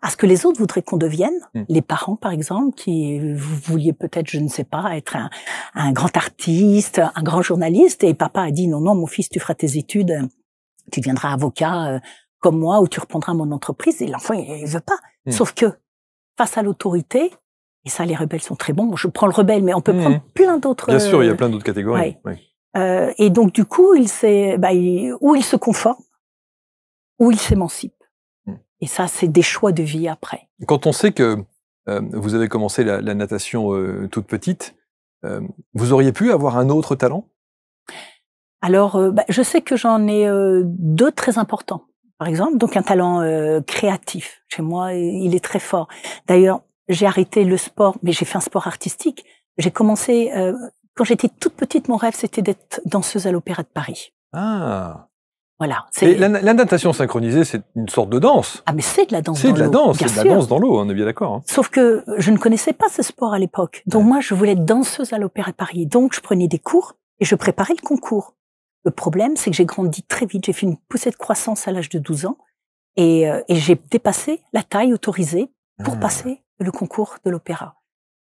A: à ce que les autres voudraient qu'on devienne. Les parents, par exemple, vous vouliez peut-être, je ne sais pas, être un grand artiste, un grand journaliste, et papa a dit non, mon fils, tu feras tes études, tu deviendras avocat comme moi, ou tu reprendras mon entreprise, et l'enfant, il veut pas. Sauf que, face à l'autorité, et ça, les rebelles sont très bons. Je prends le rebelle, mais on peut prendre plein d'autres.
B: Bien sûr, il y a plein d'autres catégories.
A: Et donc, du coup, ou il se conforme, ou il s'émancipe. Et ça, c'est des choix de vie après.
B: Quand on sait que vous avez commencé la natation toute petite, vous auriez pu avoir un autre talent?
A: Alors, je sais que j'en ai deux très importants. Par exemple, donc un talent créatif. Chez moi, il est très fort. D'ailleurs, j'ai arrêté le sport, mais j'ai fait un sport artistique. J'ai commencé, quand j'étais toute petite, mon rêve, c'était d'être danseuse à l'Opéra de Paris.
B: Ah.
A: Voilà.
B: Et la natation synchronisée, c'est une sorte de danse.
A: Ah, mais c'est de la danse
B: dans l'eau. C'est de la danse,
A: c'est
B: de la danse dans l'eau, on est bien d'accord. Hein.
A: Sauf que je ne connaissais pas ce sport à l'époque. Donc moi, je voulais être danseuse à l'Opéra de Paris. Donc je prenais des cours et je préparais le concours. Le problème, c'est que j'ai grandi très vite. J'ai fait une poussée de croissance à l'âge de 12 ans et j'ai dépassé la taille autorisée pour passer le concours de l'opéra.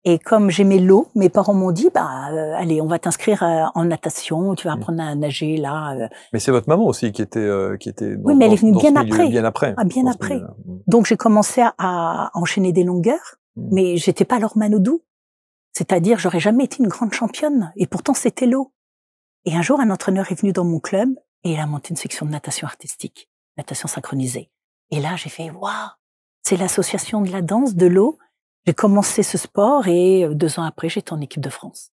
A: Et comme j'aimais l'eau, mes parents m'ont dit, allez, on va t'inscrire en natation, tu vas apprendre à nager là.
B: Mais c'est votre maman aussi qui était
A: oui, mais elle est venue bien après.
B: Bien après.
A: Ah, bien après. Donc j'ai commencé à enchaîner des longueurs, mais j'étais pas Laure Manodou. C'est-à-dire, j'aurais jamais été une grande championne. Et pourtant, c'était l'eau. Et un jour, un entraîneur est venu dans mon club et il a monté une section de natation artistique, natation synchronisée. Et là, j'ai fait, waouh, c'est l'association de la danse, de l'eau. J'ai commencé ce sport et 2 ans après, j'étais en équipe de France.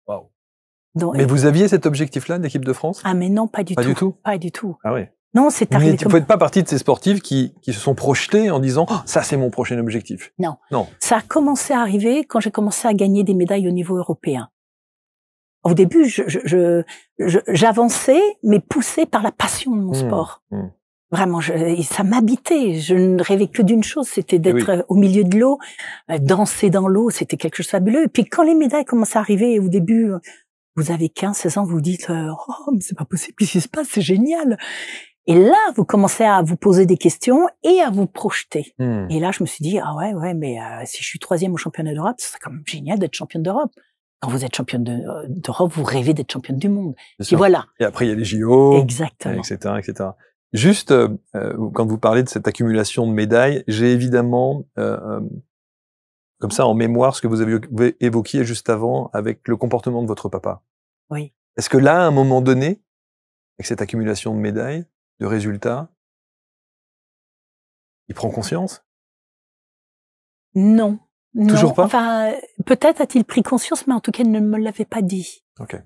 B: Waouh. Mais vous aviez cet objectif-là d'équipe de France?
A: Ah, mais non, pas du tout.
B: Pas du tout?
A: Pas du tout.
B: Ah oui.
A: Non, c'est arrivé.
B: Vous ne faites pas partie de ces sportifs qui se sont projetés en disant oh, ça, c'est mon prochain objectif.
A: Non.
B: Non.
A: Ça a commencé à arriver quand j'ai commencé à gagner des médailles au niveau européen. Au début, j'avançais, mais poussée par la passion de mon sport. Vraiment, ça m'habitait. Je ne rêvais que d'une chose, c'était d'être au milieu de l'eau, danser dans l'eau, c'était quelque chose de fabuleux. Et puis quand les médailles commencent à arriver, au début, vous avez 15, 16 ans, vous vous dites oh, mais c'est pas possible, qu'est-ce qui se passe, c'est génial. Et là, vous commencez à vous poser des questions et à vous projeter. Et là, je me suis dit, ah ouais, mais si je suis 3e au championnat d'Europe, c'est quand même génial d'être championne d'Europe. Quand vous êtes championne d'Europe, vous rêvez d'être championne du monde. Et voilà.
B: Et après, il y a les JO,
A: exactement,
B: etc., etc. Juste, quand vous parlez de cette accumulation de médailles, j'ai évidemment, comme ça, en mémoire, ce que vous avez évoqué juste avant avec le comportement de votre papa.
A: Oui.
B: Est-ce que là, à un moment donné, avec cette accumulation de médailles, de résultats, il prend conscience?
A: Non.
B: Toujours pas?
A: Enfin, peut-être a-t-il pris conscience, mais en tout cas, il ne me l'avait pas dit.
B: Ok.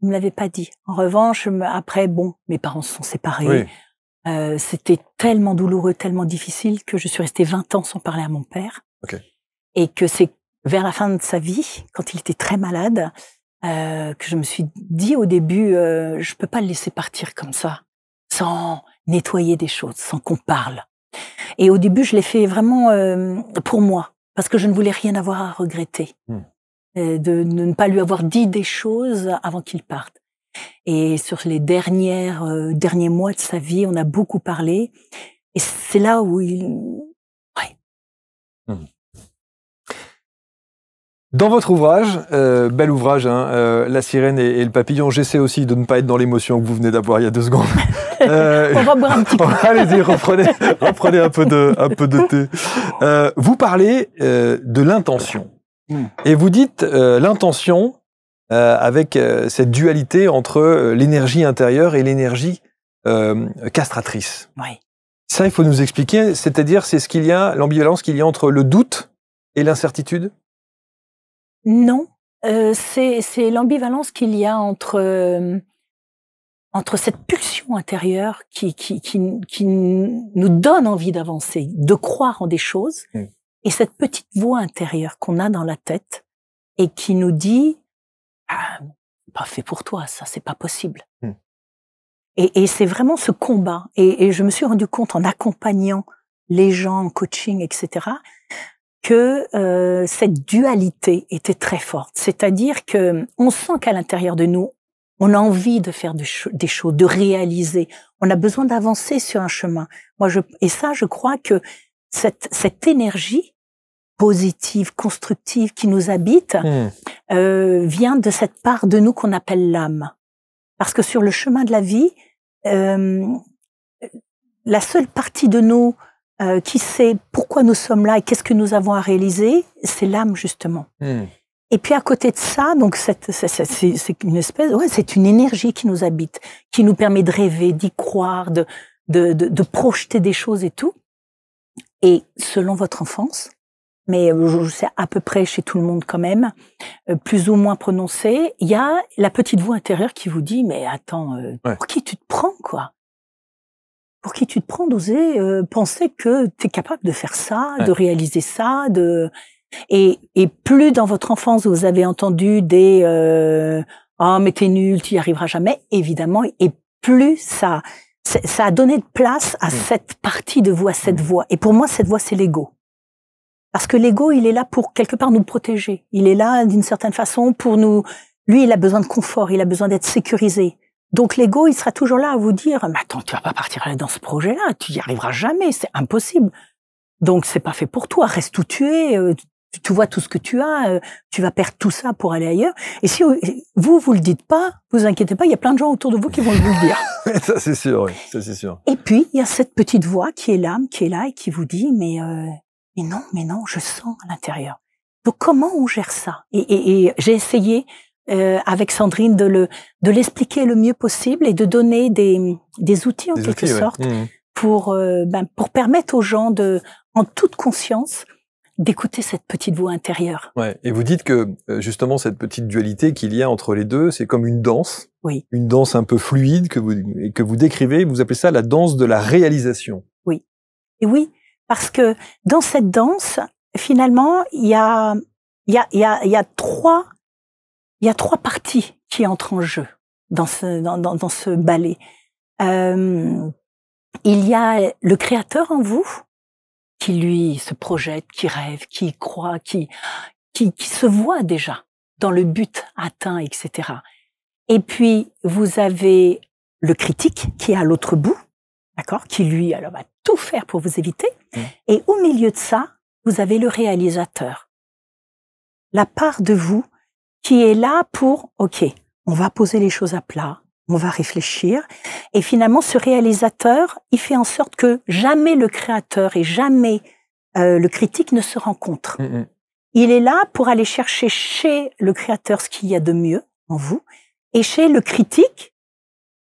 A: Il me l'avait pas dit. En revanche, après, bon, mes parents se sont séparés.
B: Oui.
A: C'était tellement douloureux, tellement difficile que je suis restée 20 ans sans parler à mon père.
B: Ok.
A: Et que c'est vers la fin de sa vie, quand il était très malade, que je me suis dit au début, je peux pas le laisser partir comme ça, sans nettoyer des choses, sans qu'on parle. Et au début, je l'ai fait vraiment pour moi, parce que je ne voulais rien avoir à regretter, de ne pas lui avoir dit des choses avant qu'il parte. Et sur les derniers mois de sa vie, on a beaucoup parlé, et c'est là où
B: Dans votre ouvrage, bel ouvrage, hein, La sirène et le papillon, j'essaie aussi de ne pas être dans l'émotion que vous venez d'avoir il y a 2 secondes.
A: On va boire un petit coup.
B: Allez-y, reprenez un peu de thé. Vous parlez de l'intention. Et vous dites l'intention avec cette dualité entre l'énergie intérieure et l'énergie castratrice.
A: Oui.
B: Ça, il faut nous expliquer, c'est-à-dire c'est l'ambivalence qu'il y a entre le doute et l'incertitude?
A: Non, c'est l'ambivalence qu'il y a entre cette pulsion intérieure qui nous donne envie d'avancer, de croire en des choses, et cette petite voix intérieure qu'on a dans la tête et qui nous dit c'est pas fait pour toi, ça, c'est pas possible. Et c'est vraiment ce combat. Et je me suis rendu compte en accompagnant les gens en coaching, etc., que cette dualité était très forte. C'est-à-dire que on sent qu'à l'intérieur de nous, on a envie de faire des choses, de réaliser. On a besoin d'avancer sur un chemin. Et ça, je crois que cette énergie positive, constructive qui nous habite vient de cette part de nous qu'on appelle l'âme. Parce que sur le chemin de la vie, la seule partie de nous qui sait pourquoi nous sommes là et qu'est-ce que nous avons à réaliser, c'est l'âme, justement. Et puis à côté de ça, donc c'est une espèce, c'est une énergie qui nous habite, qui nous permet de rêver, d'y croire, de projeter des choses et tout. Et selon votre enfance, mais c'est à peu près chez tout le monde quand même, plus ou moins prononcé, il y a la petite voix intérieure qui vous dit, mais attends, pour qui tu te prends, quoi? Pour qui tu te prends d'oser penser que tu es capable de faire ça, de réaliser ça, et plus dans votre enfance vous avez entendu des oh mais t'es nul, tu y arriveras jamais, évidemment, et plus ça a donné de place à cette partie de vous, à cette voix. Et pour moi, cette voix, c'est l'ego. Parce que l'ego, il est là pour quelque part nous protéger. Il est là d'une certaine façon pour nous. Lui, il a besoin de confort, il a besoin d'être sécurisé. Donc l'ego, il sera toujours là à vous dire, mais attends, tu vas pas partir dans ce projet-là, tu y arriveras jamais, c'est impossible. Donc c'est pas fait pour toi, reste où tu es, tu vois tout ce que tu as, tu vas perdre tout ça pour aller ailleurs. Et si vous le dites pas, vous inquiétez pas, il y a plein de gens autour de vous qui vont vous le dire.
B: Ça c'est sûr, oui, ça c'est sûr.
A: Et puis il y a cette petite voix qui est l'âme, qui est là et qui vous dit, mais non, je sens à l'intérieur. Donc comment on gère ça? Et j'ai essayé avec Sandrine de l'expliquer le mieux possible et de donner des outils en quelque sorte pour permettre aux gens en toute conscience d'écouter cette petite voix intérieure.
B: Ouais. Et vous dites que justement cette petite dualité qu'il y a entre les deux, c'est comme une danse, une danse un peu fluide que vous décrivez. Vous appelez ça la danse de la réalisation.
A: Oui, et oui, parce que dans cette danse, finalement, il y a trois parties qui entrent en jeu dans ce ballet. Il y a le créateur en vous, qui lui se projette, qui rêve, qui croit, qui se voit déjà dans le but atteint, etc. Et puis, vous avez le critique qui est à l'autre bout, d'accord, qui lui alors va tout faire pour vous éviter. Et au milieu de ça, vous avez le réalisateur, la part de vous qui est là pour, ok, on va poser les choses à plat, on va réfléchir. Et finalement, ce réalisateur, il fait en sorte que jamais le créateur et jamais le critique ne se rencontrent. Il est là pour aller chercher chez le créateur ce qu'il y a de mieux en vous, et chez le critique,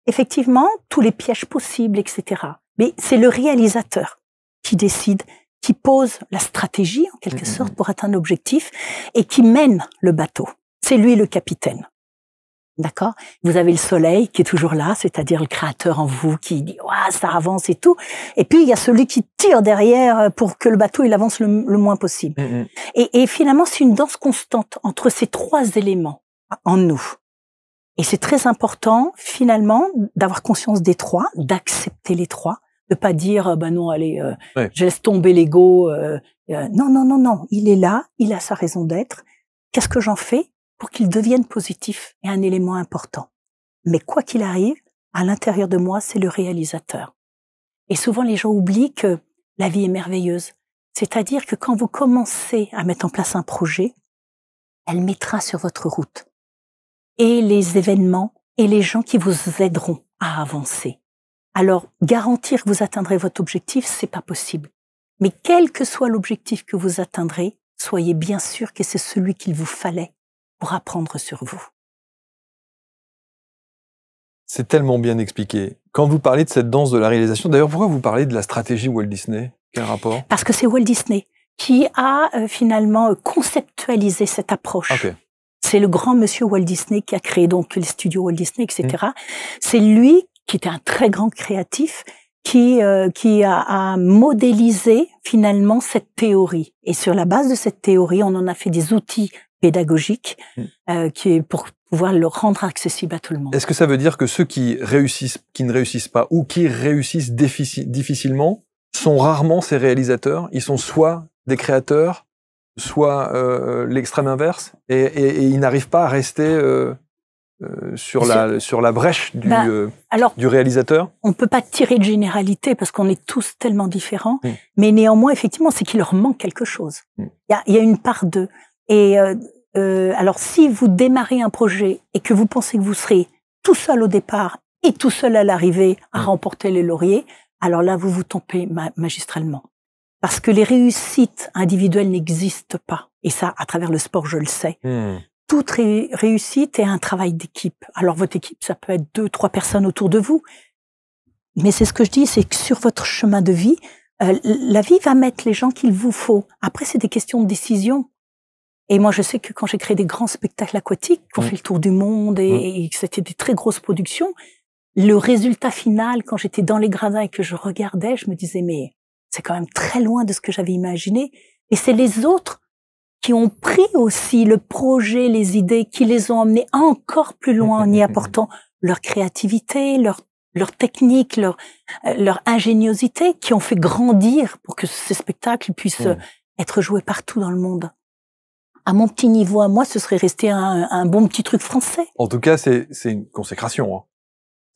A: effectivement, tous les pièges possibles, etc. Mais c'est le réalisateur qui décide, qui pose la stratégie, en quelque sorte, pour atteindre l'objectif, et qui mène le bateau. C'est lui le capitaine. D'accord? Vous avez le soleil qui est toujours là, c'est-à-dire le créateur en vous qui dit « ça avance et tout ». Et puis, il y a celui qui tire derrière pour que le bateau il avance le moins possible. Et finalement, c'est une danse constante entre ces trois éléments en nous. Et c'est très important, finalement, d'avoir conscience des trois, d'accepter les trois, de pas dire bah non, allez, je laisse tomber l'ego. Non, il est là, il a sa raison d'être. Qu'est-ce que j'en fais pour qu'il devienne positif et un élément important? Mais quoi qu'il arrive, à l'intérieur de moi, c'est le réalisateur. Et souvent, les gens oublient que la vie est merveilleuse. C'est-à-dire que quand vous commencez à mettre en place un projet, elle mettra sur votre route et les événements et les gens qui vous aideront à avancer. Alors, garantir que vous atteindrez votre objectif, c'est pas possible. Mais quel que soit l'objectif que vous atteindrez, soyez bien sûr que c'est celui qu'il vous fallait pour apprendre sur vous.
B: C'est tellement bien expliqué. Quand vous parlez de cette danse de la réalisation, d'ailleurs, pourquoi vous parlez de la stratégie Walt Disney? Quel rapport?
A: Parce que c'est Walt Disney qui a finalement conceptualisé cette approche.
B: Okay.
A: C'est le grand monsieur Walt Disney qui a créé donc les studios Walt Disney, etc. C'est lui qui était un très grand créatif, qui a modélisé finalement cette théorie. Et sur la base de cette théorie, on en a fait des outils pédagogiques pour pouvoir le rendre accessible à tout le monde.
B: Est-ce que ça veut dire que ceux qui ne réussissent pas ou qui réussissent difficilement sont rarement ces réalisateurs? Ils sont soit des créateurs, soit l'extrême inverse, et ils n'arrivent pas à rester sur la brèche du réalisateur? On
A: ne peut pas tirer de généralité parce qu'on est tous tellement différents, mais néanmoins, effectivement, c'est qu'il leur manque quelque chose. Il y a une part d'eux. Et alors, si vous démarrez un projet et que vous pensez que vous serez tout seul au départ et tout seul à l'arrivée à remporter les lauriers, alors là, vous vous trompez magistralement. Parce que les réussites individuelles n'existent pas. Et ça, à travers le sport, je le sais. Toute réussite est un travail d'équipe. Alors, votre équipe, ça peut être 2, 3 personnes autour de vous. Mais c'est ce que je dis, c'est que sur votre chemin de vie, la vie va mettre les gens qu'il vous faut. Après, c'est des questions de décision. Et moi, je sais que quand j'ai créé des grands spectacles aquatiques, qu'on fait le tour du monde et que c'était des très grosses productions, le résultat final, quand j'étais dans les gradins et que je regardais, je me disais, mais c'est quand même très loin de ce que j'avais imaginé. Et c'est les autres qui ont pris aussi le projet, les idées, qui les ont emmenés encore plus loin en y apportant leur créativité, leur technique, leur ingéniosité, qui ont fait grandir pour que ces spectacles puissent être joués partout dans le monde. À mon petit niveau, à moi, ce serait resté un bon petit truc français.
B: En tout cas, c'est une consécration. Hein.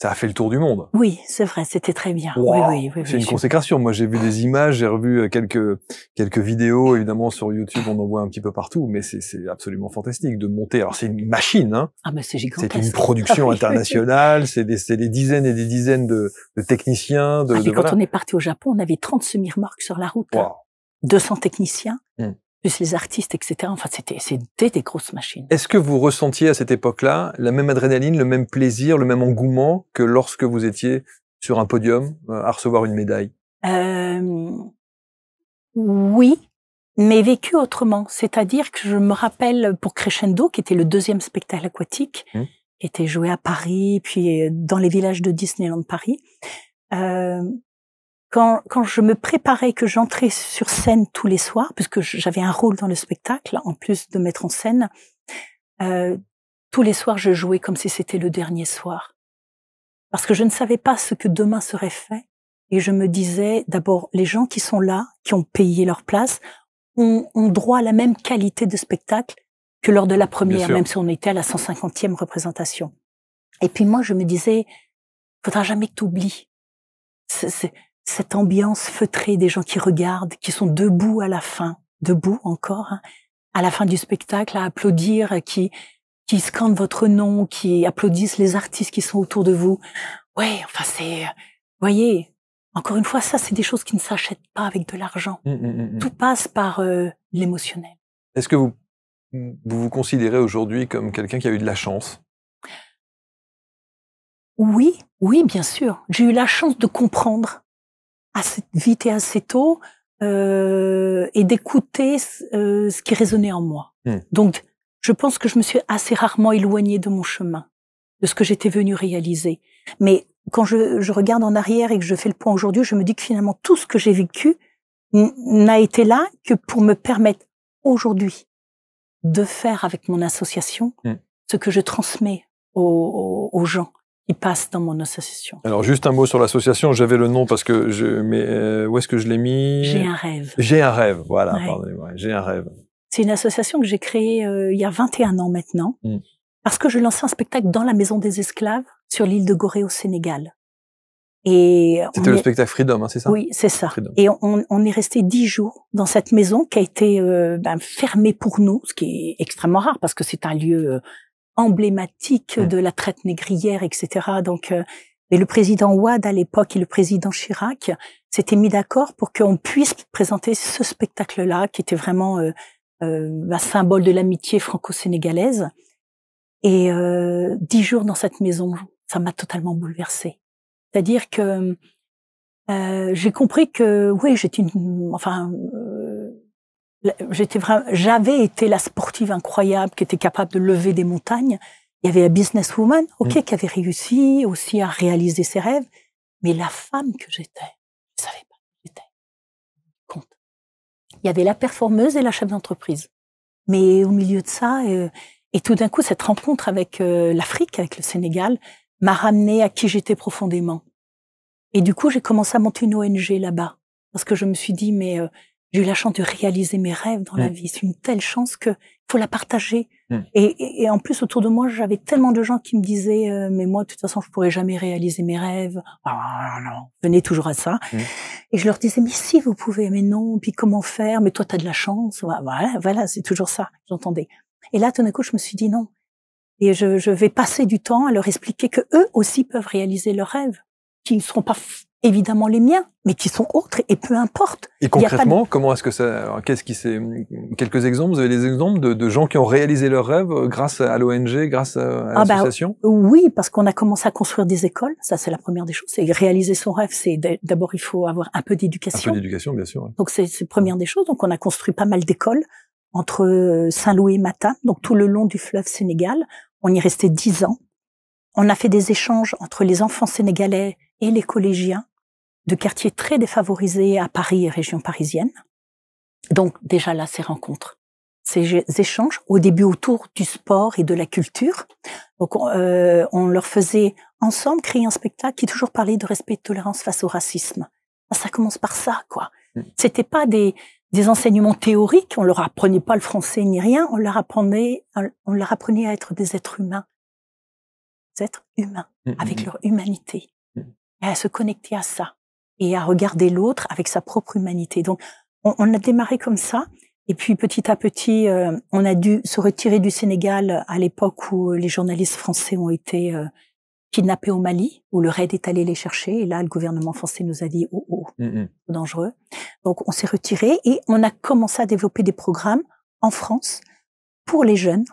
B: Ça a fait le tour du monde.
A: Oui, c'est vrai, c'était très bien.
B: Wow,
A: oui,
B: c'est une consécration. Moi, j'ai vu des images, j'ai revu quelques vidéos, évidemment, sur YouTube, on en voit un petit peu partout, mais c'est absolument fantastique de monter. Alors, c'est une machine, hein.
A: Ah, mais c'est gigantesque.
B: C'est une production internationale, c'est des dizaines et des dizaines de techniciens.
A: Quand on est parti au Japon, on avait 30 semi-remorques sur la route. Wow. 200 techniciens. Plus les artistes, etc. Enfin, c'était des grosses machines.
B: Est-ce que vous ressentiez à cette époque-là la même adrénaline, le même plaisir, le même engouement que lorsque vous étiez sur un podium à recevoir une médaille?
A: Oui, mais vécu autrement. C'est-à-dire que je me rappelle pour Crescendo, qui était le 2e spectacle aquatique, qui était joué à Paris, puis dans les villages de Disneyland Paris. Quand je me préparais, que j'entrais sur scène tous les soirs, puisque j'avais un rôle dans le spectacle, en plus de mettre en scène, tous les soirs je jouais comme si c'était le dernier soir. Parce que je ne savais pas ce que demain serait fait. Et je me disais, d'abord, les gens qui sont là, qui ont payé leur place, ont droit à la même qualité de spectacle que lors de la première, même si on était à la 150e représentation. Et puis moi, je me disais, faudra jamais que t'oublies cette ambiance feutrée des gens qui regardent, qui sont debout à la fin, debout encore, hein, à la fin du spectacle, à applaudir, qui scandent votre nom, qui applaudissent les artistes qui sont autour de vous. Ouais, enfin voyez, encore une fois, ça, c'est des choses qui ne s'achètent pas avec de l'argent. Tout passe par l'émotionnel.
B: Est-ce que vous considérez aujourd'hui comme quelqu'un qui a eu de la chance?
A: Oui, bien sûr. J'ai eu la chance de comprendre assez vite et assez tôt et d'écouter ce qui résonnait en moi. Donc, je pense que je me suis assez rarement éloignée de mon chemin, de ce que j'étais venue réaliser. Mais quand je regarde en arrière et que je fais le point aujourd'hui, je me dis que finalement, tout ce que j'ai vécu n'a été là que pour me permettre aujourd'hui de faire avec mon association ce que je transmets aux gens qui passent dans mon association.
B: Alors, juste un mot sur l'association. J'avais le nom parce que mais où est-ce que je l'ai mis?
A: J'ai un rêve.
B: J'ai un rêve, voilà,
A: Ouais.
B: pardonnez-moi. J'ai un rêve.
A: C'est une association que j'ai créée il y a 21 ans maintenant, parce que je lançais un spectacle dans la Maison des Esclaves sur l'île de Gorée au Sénégal. Et
B: c'était le spectacle Freedom, hein, c'est ça?
A: Oui, c'est ça.
B: Freedom.
A: Et on est resté 10 jours dans cette maison qui a été fermée pour nous, ce qui est extrêmement rare parce que c'est un lieu emblématique de la traite négrière, etc. Donc, et le président Ouad à l'époque et le président Chirac s'étaient mis d'accord pour qu'on puisse présenter ce spectacle-là, qui était vraiment un symbole de l'amitié franco-sénégalaise. Et 10 jours dans cette maison, ça m'a totalement bouleversée. C'est-à-dire que j'ai compris que oui, j'avais été la sportive incroyable qui était capable de lever des montagnes. Il y avait la businesswoman, qui avait réussi aussi à réaliser ses rêves, mais la femme que j'étais, je savais pas qui j'étais. Compte. Il y avait la performeuse et la chef d'entreprise. Mais au milieu de ça, et tout d'un coup, cette rencontre avec l'Afrique, avec le Sénégal, m'a ramenée à qui j'étais profondément. Et du coup, j'ai commencé à monter une ONG là-bas. Parce que je me suis dit, mais j'ai eu la chance de réaliser mes rêves dans la vie. C'est une telle chance que faut la partager. Et en plus, autour de moi, j'avais tellement de gens qui me disaient, mais moi, de toute façon, je pourrais jamais réaliser mes rêves. Ah, non, venez toujours à ça. Et je leur disais, mais si, vous pouvez, mais non, puis comment faire? Mais toi, t'as de la chance. Voilà, c'est toujours ça, j'entendais. Et là, tout d'un coup, je me suis dit non. Et je vais passer du temps à leur expliquer que eux aussi peuvent réaliser leurs rêves, qui ne seront pas évidemment les miens, mais qui sont autres, et peu importe.
B: Et concrètement, comment est-ce que ça, quelques exemples, vous avez des exemples de gens qui ont réalisé leurs rêves grâce à l'ONG, grâce à l'association?
A: Oui, parce qu'on a commencé à construire des écoles, ça c'est la première des choses, c'est réaliser son rêve, c'est d'abord il faut avoir un peu d'éducation.
B: Un peu d'éducation, bien sûr. Ouais.
A: Donc c'est la première des choses, donc on a construit pas mal d'écoles, entre Saint-Louis et Matam, donc tout le long du fleuve Sénégal, on y restait 10 ans. On a fait des échanges entre les enfants sénégalais et les collégiens de quartiers très défavorisés à Paris et région parisienne. Donc déjà là, ces rencontres, ces échanges, au début autour du sport et de la culture. Donc on leur faisait ensemble créer un spectacle qui toujours parlait de respect et de tolérance face au racisme. Ça commence par ça, quoi. C'était pas des enseignements théoriques, on leur apprenait pas le français ni rien, on leur apprenait à être des êtres humains. Des êtres humains, avec leur humanité. Et à se connecter à ça. Et à regarder l'autre avec sa propre humanité. Donc, on a démarré comme ça. Et puis, petit à petit, on a dû se retirer du Sénégal à l'époque où les journalistes français ont été kidnappés au Mali, où le RAID est allé les chercher. Et là, le gouvernement français nous a dit, c'est dangereux. Donc, on s'est retiré et on a commencé à développer des programmes en France pour les jeunes.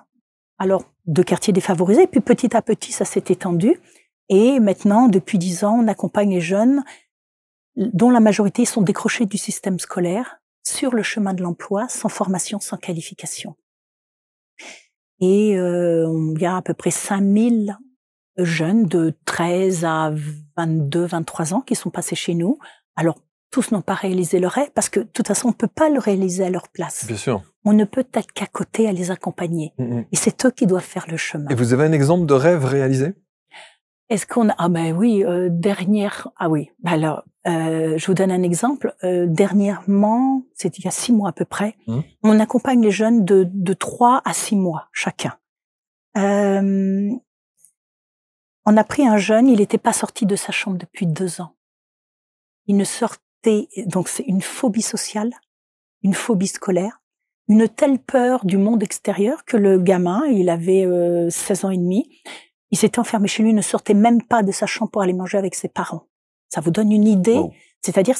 A: Alors, de quartiers défavorisés. Puis, petit à petit, ça s'est étendu. Et maintenant, depuis 10 ans, on accompagne les jeunes dont la majorité sont décrochés du système scolaire sur le chemin de l'emploi, sans formation, sans qualification. Et il y a à peu près 5000 jeunes de 13 à 22, 23 ans qui sont passés chez nous. Alors, tous n'ont pas réalisé leur rêve parce que, de toute façon, on ne peut pas le réaliser à leur place.
B: Bien sûr.
A: On ne peut être qu'à côté à les accompagner. Et c'est eux qui doivent faire le chemin.
B: Et vous avez un exemple de rêve réalisé?
A: Est-ce qu'on a... Ah ben oui, alors, je vous donne un exemple. Dernièrement, c'était il y a 6 mois à peu près, on accompagne les jeunes de 3 à 6 mois chacun. On a pris un jeune, il n'était pas sorti de sa chambre depuis 2 ans. il ne sortait, donc c'est une phobie sociale, une phobie scolaire, une telle peur du monde extérieur que le gamin, il avait 16 ans et demi, il s'était enfermé chez lui, il ne sortait même pas de sa chambre pour aller manger avec ses parents. Ça vous donne une idée.
B: Wow.
A: C'est-à-dire,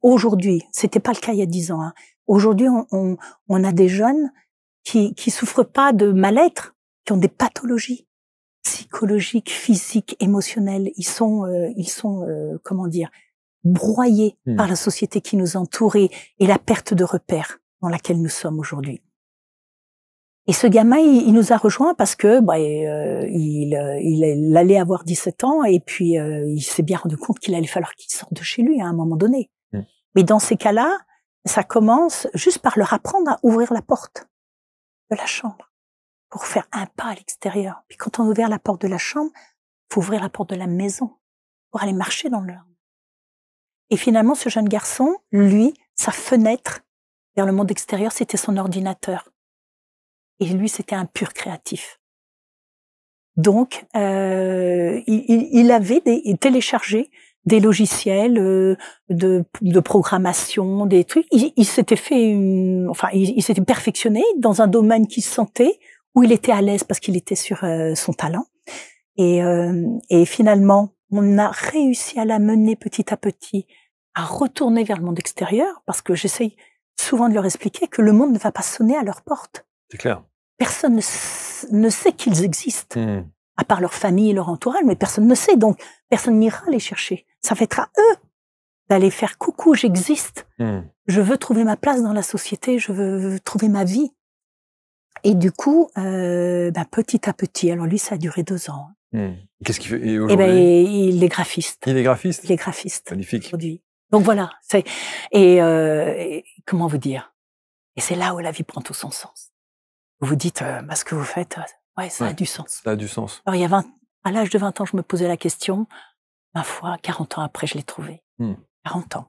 A: aujourd'hui, c'était pas le cas il y a 10 ans. Hein. Aujourd'hui, on a des jeunes qui souffrent pas de mal-être, qui ont des pathologies psychologiques, physiques, émotionnelles. Ils sont comment dire, broyés par la société qui nous entoure et la perte de repères dans laquelle nous sommes aujourd'hui. Et ce gamin, il nous a rejoints parce que il allait avoir 17 ans et puis il s'est bien rendu compte qu'il allait falloir qu'il sorte de chez lui à un moment donné. Mais dans ces cas-là, ça commence juste par leur apprendre à ouvrir la porte de la chambre pour faire un pas à l'extérieur. Puis quand on ouvre la porte de la chambre, faut ouvrir la porte de la maison pour aller marcher dans le jardin. Et finalement, ce jeune garçon, lui, sa fenêtre vers le monde extérieur, c'était son ordinateur. Et lui, c'était un pur créatif. Donc, il avait téléchargé des logiciels de programmation, des trucs. Il s'était fait il s'était perfectionné dans un domaine qu'il sentait, où il était à l'aise parce qu'il était sur son talent. Et finalement, on a réussi à l'amener petit à petit à retourner vers le monde extérieur, parce que j'essaye souvent de leur expliquer que le monde ne va pas sonner à leur porte.
B: C'est clair.
A: Personne ne sait qu'ils existent, à part leur famille et leur entourage, mais personne ne sait, donc personne n'ira les chercher. Ça va être à eux d'aller faire « coucou, j'existe, je veux trouver ma place dans la société, je veux trouver ma vie ». Et du coup, petit à petit, alors lui, ça a duré 2 ans.
B: Qu'est-ce qu'il fait aujourd'hui?
A: Il est graphiste.
B: Il est graphiste?
A: Il est graphiste.
B: Magnifique.
A: Aujourd'hui. Donc voilà, et comment vous dire? Et c'est là où la vie prend tout son sens. Vous vous dites, ce que vous faites, ça a du sens.
B: Ça a du sens.
A: Alors à l'âge de 20 ans, je me posais la question. Ma foi, 40 ans après, je l'ai trouvé. 40 ans.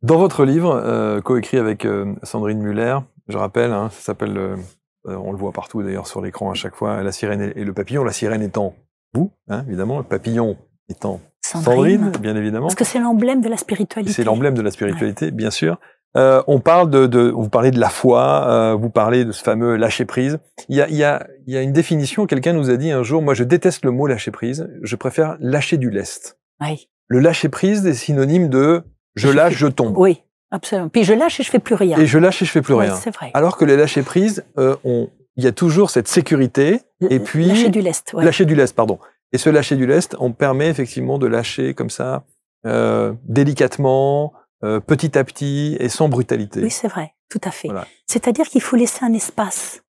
B: Dans votre livre, coécrit avec Sandrine Muller, je rappelle, ça s'appelle, on le voit partout d'ailleurs sur l'écran à chaque fois, La sirène et le papillon. La sirène étant vous, évidemment, le papillon étant Sandrine, bien évidemment.
A: Parce que c'est l'emblème de la spiritualité.
B: C'est l'emblème de la spiritualité, bien sûr. On parle vous parlez de la foi, vous parlez de ce fameux lâcher prise. Il y a une définition, quelqu'un nous a dit un jour, moi je déteste le mot lâcher prise, je préfère lâcher du lest.
A: Oui.
B: Le lâcher prise est synonyme de je lâche, je tombe.
A: Oui, absolument. Puis je lâche et je fais plus rien.
B: Et je lâche et je fais plus rien.
A: C'est vrai.
B: Alors que les lâcher prise, il y a toujours cette sécurité et puis
A: lâcher du lest. Ouais.
B: Lâcher du lest, pardon. Et ce lâcher du lest, on permet effectivement de lâcher comme ça, délicatement, petit à petit et sans brutalité.
A: Oui, c'est vrai, tout à fait.
B: Voilà.
A: C'est-à-dire qu'il faut laisser un espace.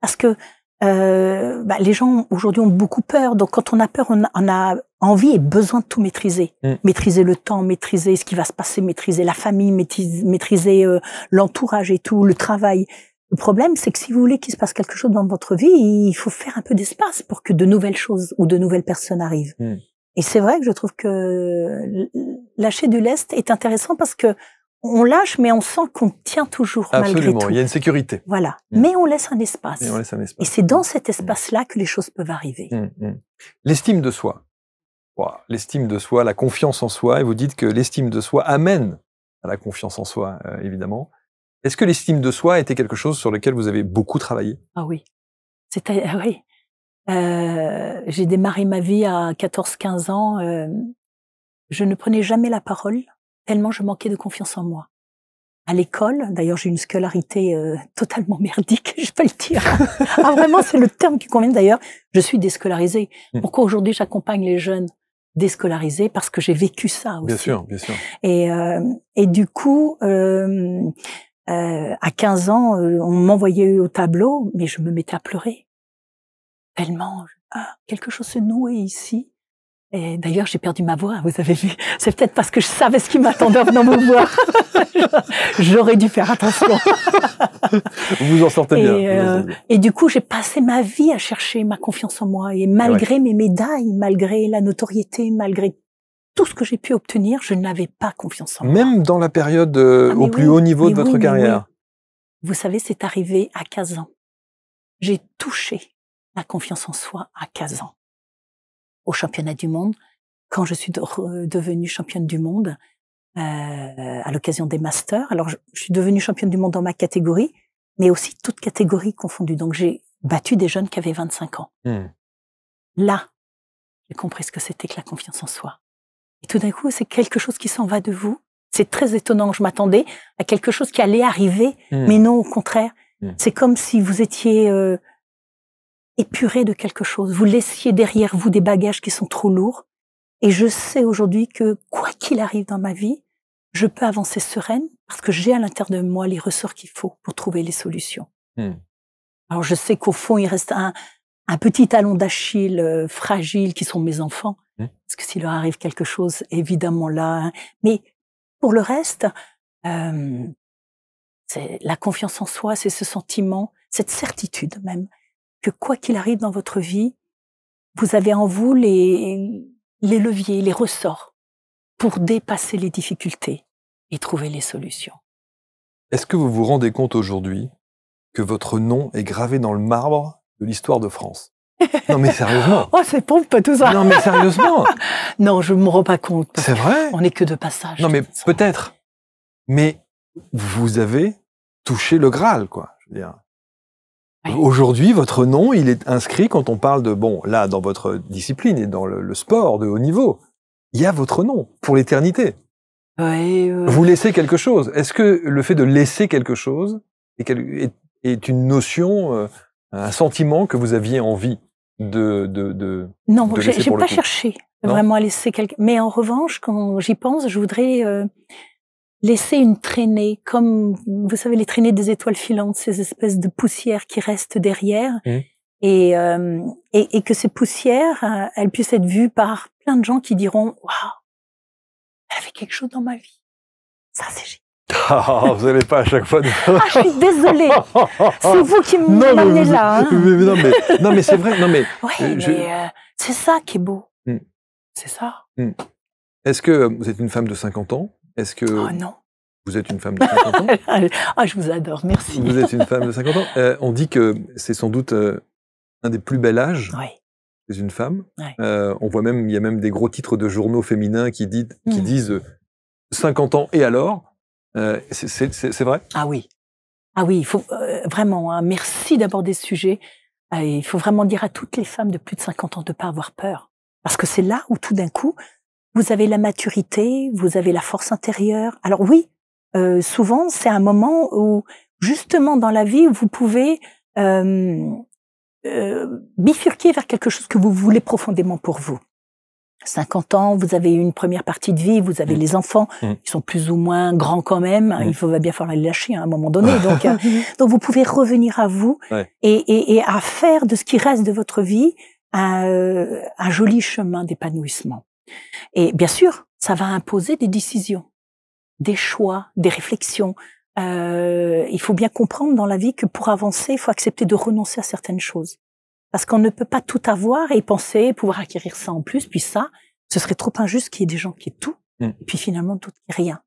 A: Parce que les gens aujourd'hui ont beaucoup peur. Donc quand on a peur, on a envie et besoin de tout maîtriser. Maîtriser le temps, maîtriser ce qui va se passer, maîtriser la famille, maîtriser l'entourage et tout, le travail. Le problème, c'est que si vous voulez qu'il se passe quelque chose dans votre vie, il faut faire un peu d'espace pour que de nouvelles choses ou de nouvelles personnes arrivent. Et c'est vrai que je trouve que lâcher du lest est intéressant parce que on lâche, mais on sent qu'on tient toujours malgré tout.
B: Absolument, il y a une sécurité.
A: Voilà, mais on laisse un espace.
B: Et on laisse un espace.
A: Et c'est dans cet espace-là que les choses peuvent arriver.
B: L'estime de soi. L'estime de soi, la confiance en soi, et vous dites que l'estime de soi amène à la confiance en soi, évidemment. Est-ce que l'estime de soi était quelque chose sur lequel vous avez beaucoup travaillé?
A: Ah oui. Oui. J'ai démarré ma vie à 14-15 ans. Je ne prenais jamais la parole, tellement je manquais de confiance en moi. À l'école, d'ailleurs j'ai une scolarité totalement merdique, je peux le dire. Ah vraiment, c'est le terme qui convient d'ailleurs. Je suis déscolarisée. Pourquoi aujourd'hui j'accompagne les jeunes déscolarisés? Parce que j'ai vécu ça aussi.
B: Bien sûr, bien sûr.
A: Et du coup, à 15 ans, on m'envoyait au tableau, mais je me mettais à pleurer. Tellement, quelque chose se nouait ici. Et d'ailleurs, j'ai perdu ma voix, vous avez vu. C'est peut-être parce que je savais ce qui m'attendait en venant me voir. J'aurais dû faire attention.
B: Vous en sortez bien.
A: Et du coup, j'ai passé ma vie à chercher ma confiance en moi. Et malgré mes médailles, malgré la notoriété, malgré tout ce que j'ai pu obtenir, je n'avais pas confiance en moi.
B: Même dans la période au plus haut niveau de votre carrière.
A: Vous savez, c'est arrivé à 15 ans. J'ai touché la confiance en soi à 15 ans. Au championnat du monde, quand je suis devenue championne du monde à l'occasion des Masters. Alors, je suis devenue championne du monde dans ma catégorie, mais aussi toutes catégories confondues. Donc, j'ai battu des jeunes qui avaient 25 ans. Là, j'ai compris ce que c'était que la confiance en soi. Et tout d'un coup, c'est quelque chose qui s'en va de vous. C'est très étonnant. Je m'attendais à quelque chose qui allait arriver, mais non, au contraire. C'est comme si vous étiez épuré de quelque chose. Vous laissiez derrière vous des bagages qui sont trop lourds. Et je sais aujourd'hui que, quoi qu'il arrive dans ma vie, je peux avancer sereine parce que j'ai à l'intérieur de moi les ressorts qu'il faut pour trouver les solutions. Alors, je sais qu'au fond, il reste un petit talon d'Achille fragile qui sont mes enfants. Parce que s'il leur arrive quelque chose, évidemment là. Mais pour le reste, c'est la confiance en soi, c'est ce sentiment, cette certitude même, que quoi qu'il arrive dans votre vie, vous avez en vous les leviers, les ressorts pour dépasser les difficultés et trouver les solutions.
B: Est-ce que vous vous rendez compte aujourd'hui que votre nom est gravé dans le marbre de l'histoire de France? Non mais sérieusement.
A: Oh, c'est pompe tout ça.
B: Non mais sérieusement.
A: Non, je me rends pas compte.
B: C'est vrai.
A: On n'est que de passage.
B: Non mais peut-être. Mais vous avez touché le Graal, quoi. Je veux dire. Oui. Aujourd'hui, votre nom, il est inscrit quand on parle de, bon, là, dans votre discipline et dans le sport de haut niveau, il y a votre nom pour l'éternité.
A: Oui,
B: Vous laissez quelque chose. Est-ce que le fait de laisser quelque chose est une notion, un sentiment que vous aviez envie de
A: non,
B: de
A: j'ai pas cherché vraiment à laisser quelque. Mais en revanche, quand j'y pense, je voudrais laisser une traînée, comme vous savez les traînées des étoiles filantes, ces espèces de poussières qui restent derrière, et que ces poussières, elles puissent être vues par plein de gens qui diront waouh, elle a fait quelque chose dans ma vie. Ça c'est génial.
B: Ah, vous n'allez pas à chaque fois.
A: Ah, je suis désolée. C'est vous qui m'amenez là. Hein.
B: Non, mais c'est vrai. Non, mais.
A: Ouais, c'est ça qui est beau. C'est ça.
B: Est-ce que vous êtes une femme de 50 ans? Est-ce que.
A: Oh non.
B: Vous êtes une femme de 50 ans?
A: Ah, je vous adore, merci.
B: Vous êtes une femme de 50 ans. On dit que c'est sans doute un des plus bels âges.
A: Oui.
B: C'est une femme.
A: Ouais.
B: On voit même, il y a même des gros titres de journaux féminins qui disent 50 ans et alors. C'est vrai?
A: Ah oui. Ah oui, il faut vraiment, hein, merci d'aborder ce sujet. Il faut vraiment dire à toutes les femmes de plus de 50 ans de ne pas avoir peur. Parce que c'est là où tout d'un coup, vous avez la maturité, vous avez la force intérieure. Alors oui, souvent, c'est un moment où, justement, dans la vie, vous pouvez bifurquer vers quelque chose que vous voulez profondément pour vous. 50 ans, vous avez une première partie de vie, vous avez les enfants, qui sont plus ou moins grands quand même, il va bien falloir les lâcher à un moment donné, donc vous pouvez revenir à vous et à faire de ce qui reste de votre vie un joli chemin d'épanouissement. Et bien sûr, ça va imposer des décisions, des choix, des réflexions. Il faut bien comprendre dans la vie que pour avancer, il faut accepter de renoncer à certaines choses. Parce qu'on ne peut pas tout avoir et penser pouvoir acquérir ça en plus, puis ça, ce serait trop injuste qu'il y ait des gens qui aient tout, et puis finalement d'autres qui aient rien.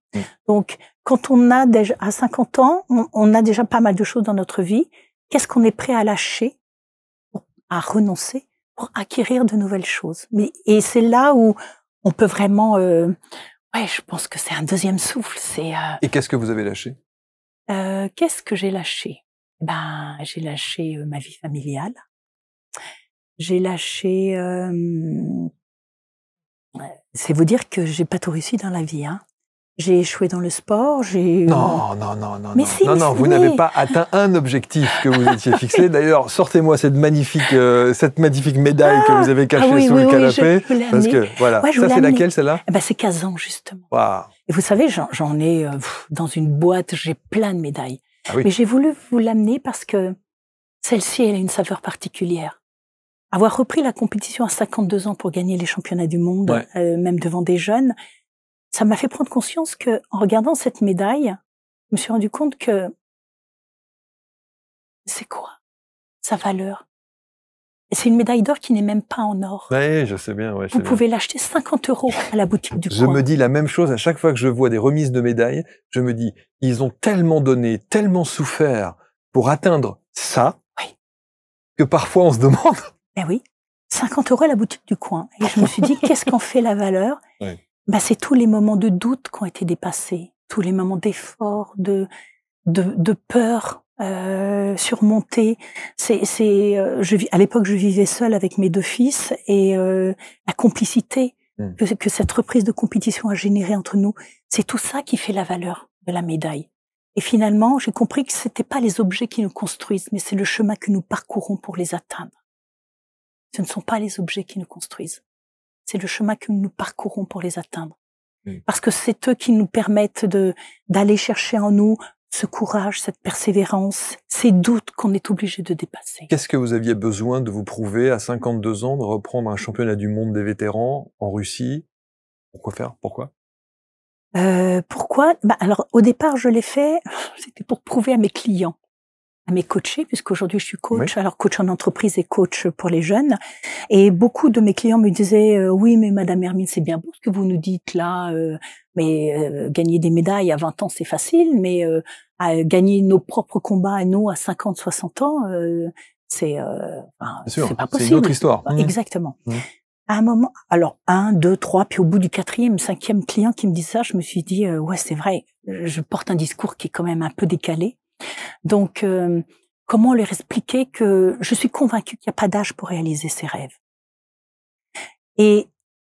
A: Donc, quand on a déjà, à 50 ans, on a déjà pas mal de choses dans notre vie, qu'est-ce qu'on est prêt à lâcher, à renoncer, pour acquérir de nouvelles choses? Et c'est là où on peut vraiment, je pense que c'est un deuxième souffle.
B: Et qu'est-ce que vous avez lâché?
A: Qu'est-ce que j'ai lâché? J'ai lâché ma vie familiale. J'ai lâché. C'est vous dire que j'ai pas tout réussi dans la vie. Hein. J'ai échoué dans le sport.
B: Non.
A: Non,
B: vous n'avez pas atteint un objectif que vous étiez fixé. D'ailleurs, sortez-moi cette magnifique médaille que vous avez cachée sous le canapé. Parce que voilà, ça c'est laquelle celle-là?
A: C'est Kazan justement.
B: Wow.
A: Et vous savez, j'en ai dans une boîte. J'ai plein de médailles. Ah oui. Mais j'ai voulu vous l'amener parce que celle-ci, elle a une saveur particulière. Avoir repris la compétition à 52 ans pour gagner les championnats du monde, même devant des jeunes, ça m'a fait prendre conscience que, en regardant cette médaille, je me suis rendu compte que c'est quoi sa valeur? Et c'est une médaille d'or qui n'est même pas en or.
B: Oui, je sais bien.
A: Vous pouvez l'acheter 50 € à la boutique du coin.
B: Je me dis la même chose à chaque fois que je vois des remises de médailles. Je me dis, ils ont tellement donné, tellement souffert pour atteindre ça, que parfois on se demande.
A: Ben oui. 50 € à la boutique du coin. Et je me suis dit, qu'est-ce qu'en fait la valeur?
B: Ouais.
A: C'est tous les moments de doute qui ont été dépassés, tous les moments d'effort, de peur surmontés. À l'époque, je vivais seule avec mes 2 fils et la complicité que cette reprise de compétition a générée entre nous, c'est tout ça qui fait la valeur de la médaille. Et finalement, j'ai compris que c'était pas les objets qui nous construisent, mais c'est le chemin que nous parcourons pour les atteindre. Ce ne sont pas les objets qui nous construisent. C'est le chemin que nous parcourons pour les atteindre. Parce que c'est eux qui nous permettent d'aller chercher en nous ce courage, cette persévérance, ces doutes qu'on est obligé de dépasser.
B: Qu'est-ce que vous aviez besoin de vous prouver à 52 ans, de reprendre un championnat du monde des vétérans en Russie? Pourquoi faire? Pourquoi?
A: Pourquoi? Alors, au départ, je l'ai fait, c'était pour prouver à mes clients, à mes coachés, puisqu'aujourd'hui je suis coach, alors coach en entreprise et coach pour les jeunes. Et beaucoup de mes clients me disaient, oui, mais Madame Hermine, c'est bien beau ce que vous nous dites là, mais gagner des médailles à 20 ans, c'est facile, mais gagner nos propres combats à nous à 50, 60 ans, c'est pas possible.
B: C'est une autre histoire.
A: Exactement. À un moment, alors 1, 2, 3, puis au bout du 4e, 5e client qui me dit ça, je me suis dit, ouais, c'est vrai, je porte un discours qui est quand même un peu décalé. Donc, comment leur expliquer que je suis convaincue qu'il n'y a pas d'âge pour réaliser ses rêves? Et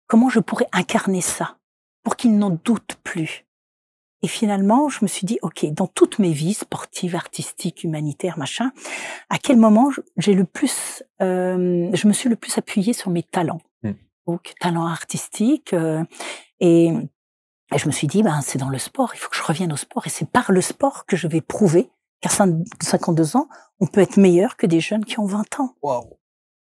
A: comment je pourrais incarner ça pour qu'ils n'en doutent plus? Et finalement, je me suis dit, OK, dans toutes mes vies, sportives, artistiques, humanitaires, machin, à quel moment je me suis le plus appuyée sur mes talents. Donc, talents artistiques, et je me suis dit, c'est dans le sport, il faut que je revienne au sport, et c'est par le sport que je vais prouver qu'à 52 ans, on peut être meilleur que des jeunes qui ont 20 ans.
B: Wow.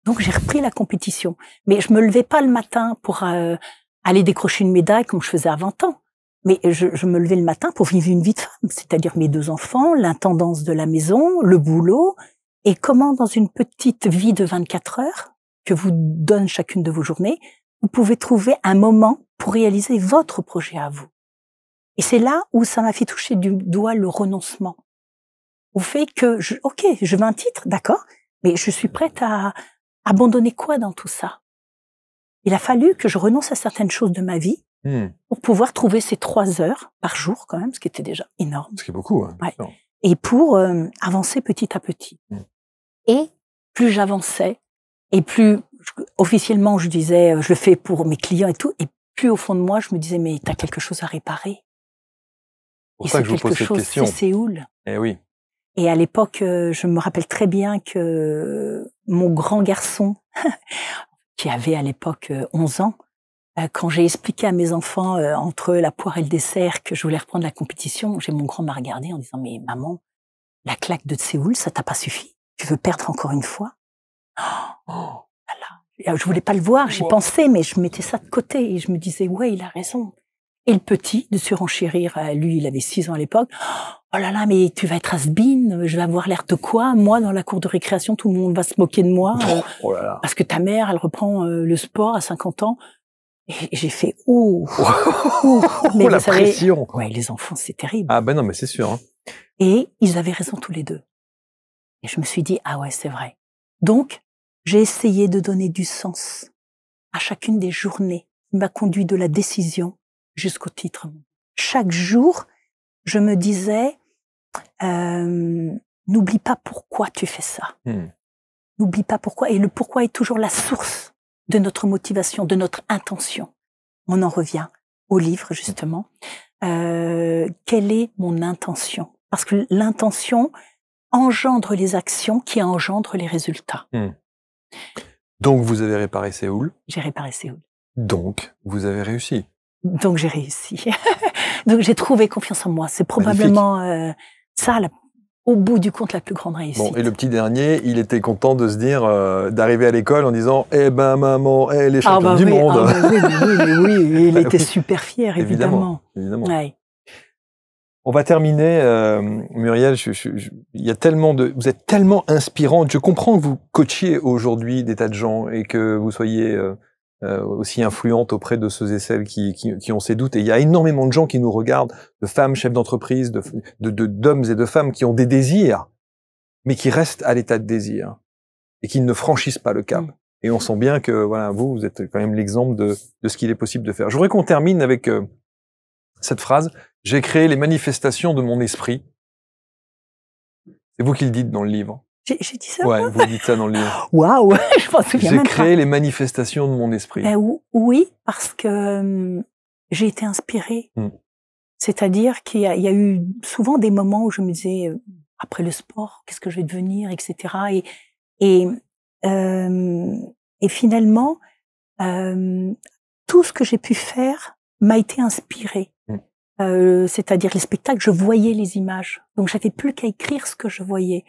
B: Donc,
A: j'ai repris la compétition. Mais je me levais pas le matin pour aller décrocher une médaille comme je faisais à 20 ans. Mais je me levais le matin pour vivre une vie de femme, c'est-à-dire mes 2 enfants, l'intendance de la maison, le boulot, et comment dans une petite vie de 24 heures que vous donne chacune de vos journées, vous pouvez trouver un moment pour réaliser votre projet à vous. Et c'est là où ça m'a fait toucher du doigt le renoncement. Au fait que, je veux un titre, d'accord, mais je suis prête à abandonner quoi dans tout ça? Il a fallu que je renonce à certaines choses de ma vie pour pouvoir trouver ces 3 heures par jour quand même, ce qui était déjà énorme.
B: Ce qui est beaucoup. Hein,
A: ouais. Et pour avancer petit à petit. Et plus j'avançais, et plus officiellement je disais, je le fais pour mes clients et tout, et plus au fond de moi je me disais, mais t'as quelque chose à réparer.
B: C'est pour ça que je vous pose cette question.
A: C'est Séoul.
B: Eh oui.
A: Et à l'époque, je me rappelle très bien que mon grand garçon, qui avait à l'époque 11 ans, quand j'ai expliqué à mes enfants entre la poire et le dessert que je voulais reprendre la compétition, j'ai mon grand m'a regardé en disant, mais maman, la claque de Séoul, ça t'a pas suffi? Tu veux perdre encore une fois? Voilà. Je voulais pas le voir, j'y pensais, mais je mettais ça de côté et je me disais, ouais, il a raison. Et le petit, de surenchérir, lui, il avait 6 ans à l'époque. Oh là là, mais tu vas être has-been, je vais avoir l'air de quoi? Moi, dans la cour de récréation, tout le monde va se moquer de moi.
B: Oh là là.
A: Parce que ta mère, elle reprend le sport à 50 ans. Et j'ai fait, ouh. Mais
B: la pression.
A: Ouais, les enfants, c'est terrible.
B: Ah ben non, mais c'est sûr. Hein.
A: Et ils avaient raison tous les deux. Et je me suis dit, ah ouais, c'est vrai. Donc, j'ai essayé de donner du sens à chacune des journées qui m'a conduit de la décision jusqu'au titre. Chaque jour, je me disais, n'oublie pas pourquoi tu fais ça. N'oublie pas pourquoi. Et le pourquoi est toujours la source de notre motivation, de notre intention. On en revient au livre, justement. Quelle est mon intention? Parce que l'intention engendre les actions qui engendrent les résultats.
B: Donc, vous avez réparé Séoul.
A: J'ai réparé Séoul.
B: Donc, vous avez réussi.
A: Donc, j'ai réussi. Donc, j'ai trouvé confiance en moi. C'est probablement ça, au bout du compte, la plus grande réussite.
B: Bon, et le petit dernier, il était content de se dire, d'arriver à l'école en disant, eh ben maman, elle est championne du monde.
A: Oui, il était super fier, évidemment. Ouais.
B: On va terminer, Muriel. Il y a tellement vous êtes tellement inspirante. Je comprends que vous coachiez aujourd'hui des tas de gens et que vous soyez aussi influente auprès de ceux et celles qui ont ces doutes. Et il y a énormément de gens qui nous regardent, de femmes chefs d'entreprise, d'hommes et de femmes qui ont des désirs, mais qui restent à l'état de désir et qui ne franchissent pas le cap. Et on sent bien que voilà, vous êtes quand même l'exemple de ce qu'il est possible de faire. Je voudrais qu'on termine avec cette phrase. J'ai créé les manifestations de mon esprit. C'est vous qui le dites dans le livre.
A: J'ai dit ça?
B: Ouais, vous dites ça dans le livre.
A: Waouh, je m'en souviens même pas.
B: J'ai créé les manifestations de mon esprit.
A: Oui, parce que j'ai été inspirée. C'est-à-dire qu'il y a eu souvent des moments où je me disais, après le sport, qu'est-ce que je vais devenir, etc. Et finalement, tout ce que j'ai pu faire m'a été inspiré. C'est-à-dire les spectacles, je voyais les images. Donc j'avais plus qu'à écrire ce que je voyais.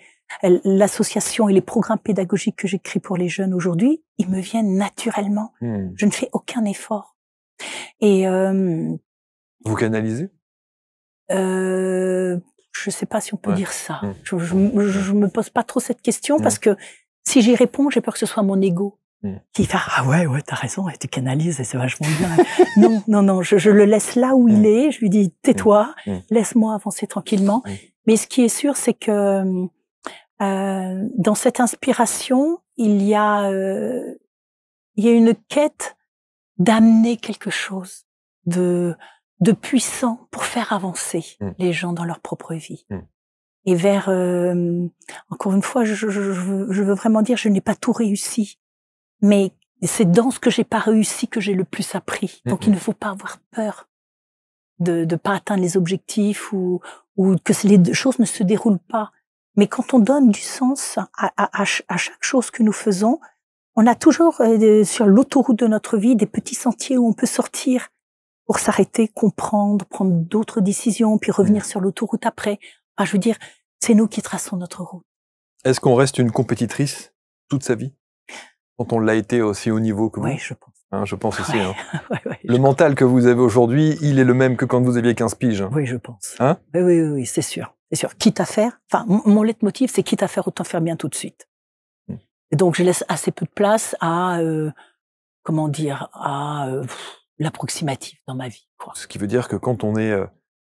A: L'association et les programmes pédagogiques que j'écris pour les jeunes aujourd'hui, ils me viennent naturellement. Je ne fais aucun effort. Et
B: vous canalisez?
A: Je sais pas si on peut dire ça. Je me pose pas trop cette question parce que si j'y réponds, j'ai peur que ce soit mon ego qui fait ah ouais t'as raison, tu canalises et c'est vachement bien. non, je le laisse là où il est. Je lui dis tais-toi, laisse-moi avancer tranquillement. Mais ce qui est sûr, c'est que dans cette inspiration, il y a une quête d'amener quelque chose de puissant pour faire avancer les gens dans leur propre vie. Et vers, encore une fois, je veux vraiment dire, je n'ai pas tout réussi, mais c'est dans ce que j'ai pas réussi que j'ai le plus appris. Donc il ne faut pas avoir peur de pas atteindre les objectifs ou que les choses ne se déroulent pas. Mais quand on donne du sens à chaque chose que nous faisons, on a toujours sur l'autoroute de notre vie des petits sentiers où on peut sortir pour s'arrêter, comprendre, prendre d'autres décisions, puis revenir sur l'autoroute après. Enfin, je veux dire, c'est nous qui traçons notre route.
B: Est-ce qu'on reste une compétitrice toute sa vie quand on l'a été aussi haut niveau que vous?
A: Oui, je pense.
B: Hein, je pense aussi. Hein.
A: Ouais,
B: le mental que vous avez aujourd'hui, il est le même que quand vous aviez 15 piges.
A: Oui, je pense.
B: Hein?
A: Oui, c'est sûr. C'est sûr. Quitte à faire, enfin, mon leitmotiv, c'est quitte à faire, autant faire bien tout de suite. Et donc, je laisse assez peu de place à, comment dire, à l'approximatif dans ma vie, quoi.
B: Ce qui veut dire que quand on est,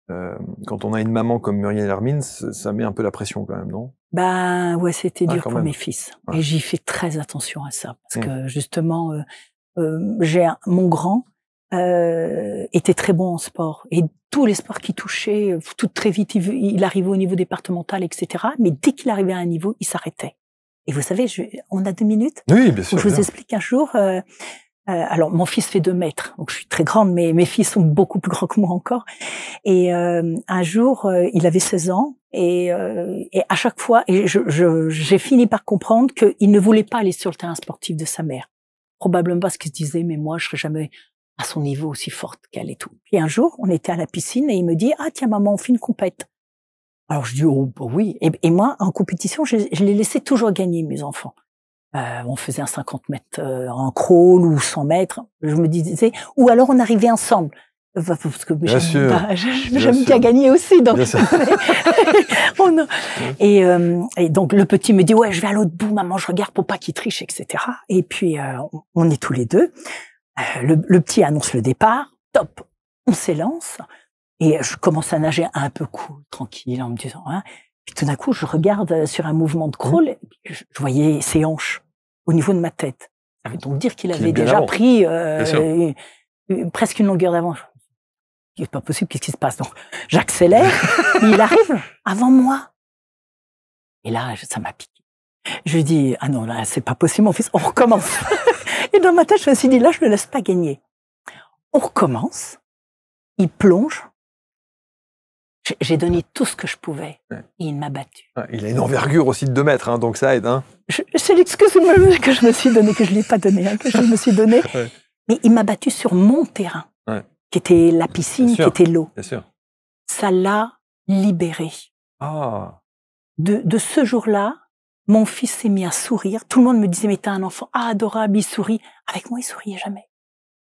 B: quand on a une maman comme Muriel Hermine, ça met un peu la pression quand même, non?
A: Ben ouais, c'était dur pour mes fils.
B: Ouais.
A: Et j'y fais très attention à ça. Parce que justement, mon grand était très bon en sport. Et tous les sports qu'il touchait, tout très vite, il arrivait au niveau départemental, etc. Mais dès qu'il arrivait à un niveau, il s'arrêtait. Et vous savez, on a 2 minutes?
B: Oui, bien sûr.
A: Je vous explique un jour. Alors, mon fils fait 2 mètres, donc je suis très grande, mais mes fils sont beaucoup plus grands que moi encore. Et un jour, il avait 16 ans, et à chaque fois, j'ai fini par comprendre qu'il ne voulait pas aller sur le terrain sportif de sa mère. Probablement parce qu'il se disait, mais moi, je serai jamais à son niveau aussi forte qu'elle et tout. Et un jour, on était à la piscine et il me dit, ah tiens maman, on fait une compète. Alors je dis, oh bah oui. Et moi, en compétition, je les laissais toujours gagner, mes enfants. On faisait un 50 mètres en crawl ou 100 mètres. Je me disais, ou alors on arrivait ensemble. Parce que j'aime bien gagner aussi. Donc et donc le petit me dit, ouais, je vais à l'autre bout, maman, je regarde pour pas qu'il triche, etc. Et puis on est tous les deux. Le petit annonce le départ. Top, on s'élance. Et je commence à nager un peu cool, tranquille, en me disant, hein. Puis tout d'un coup, je regarde sur un mouvement de crawl, et je voyais ses hanches au niveau de ma tête. Ça veut donc dire qu'il avait déjà pris presque une longueur d'avance. C'est pas possible, qu'est-ce qui se passe? Donc, j'accélère, il arrive avant moi. Et là, ça m'a piqué. Je lui dis, ah non, là, c'est pas possible, mon fils, on recommence. Et dans ma tête, je me suis dit, là, je ne le laisse pas gagner. On recommence, il plonge. J'ai donné tout ce que je pouvais et il m'a battu.
B: Il a une envergure aussi de 2 mètres, hein, donc ça aide. Hein.
A: C'est l'excuse que je me suis donnée, que je ne l'ai pas donnée, hein, que je me suis donnée. Mais il m'a battu sur mon terrain, qui était la piscine, qui était l'eau.
B: Bien sûr.
A: Ça l'a libéré.
B: Ah.
A: De ce jour-là, mon fils s'est mis à sourire. Tout le monde me disait, mais t'as un enfant adorable, il sourit. Avec moi, il souriait jamais.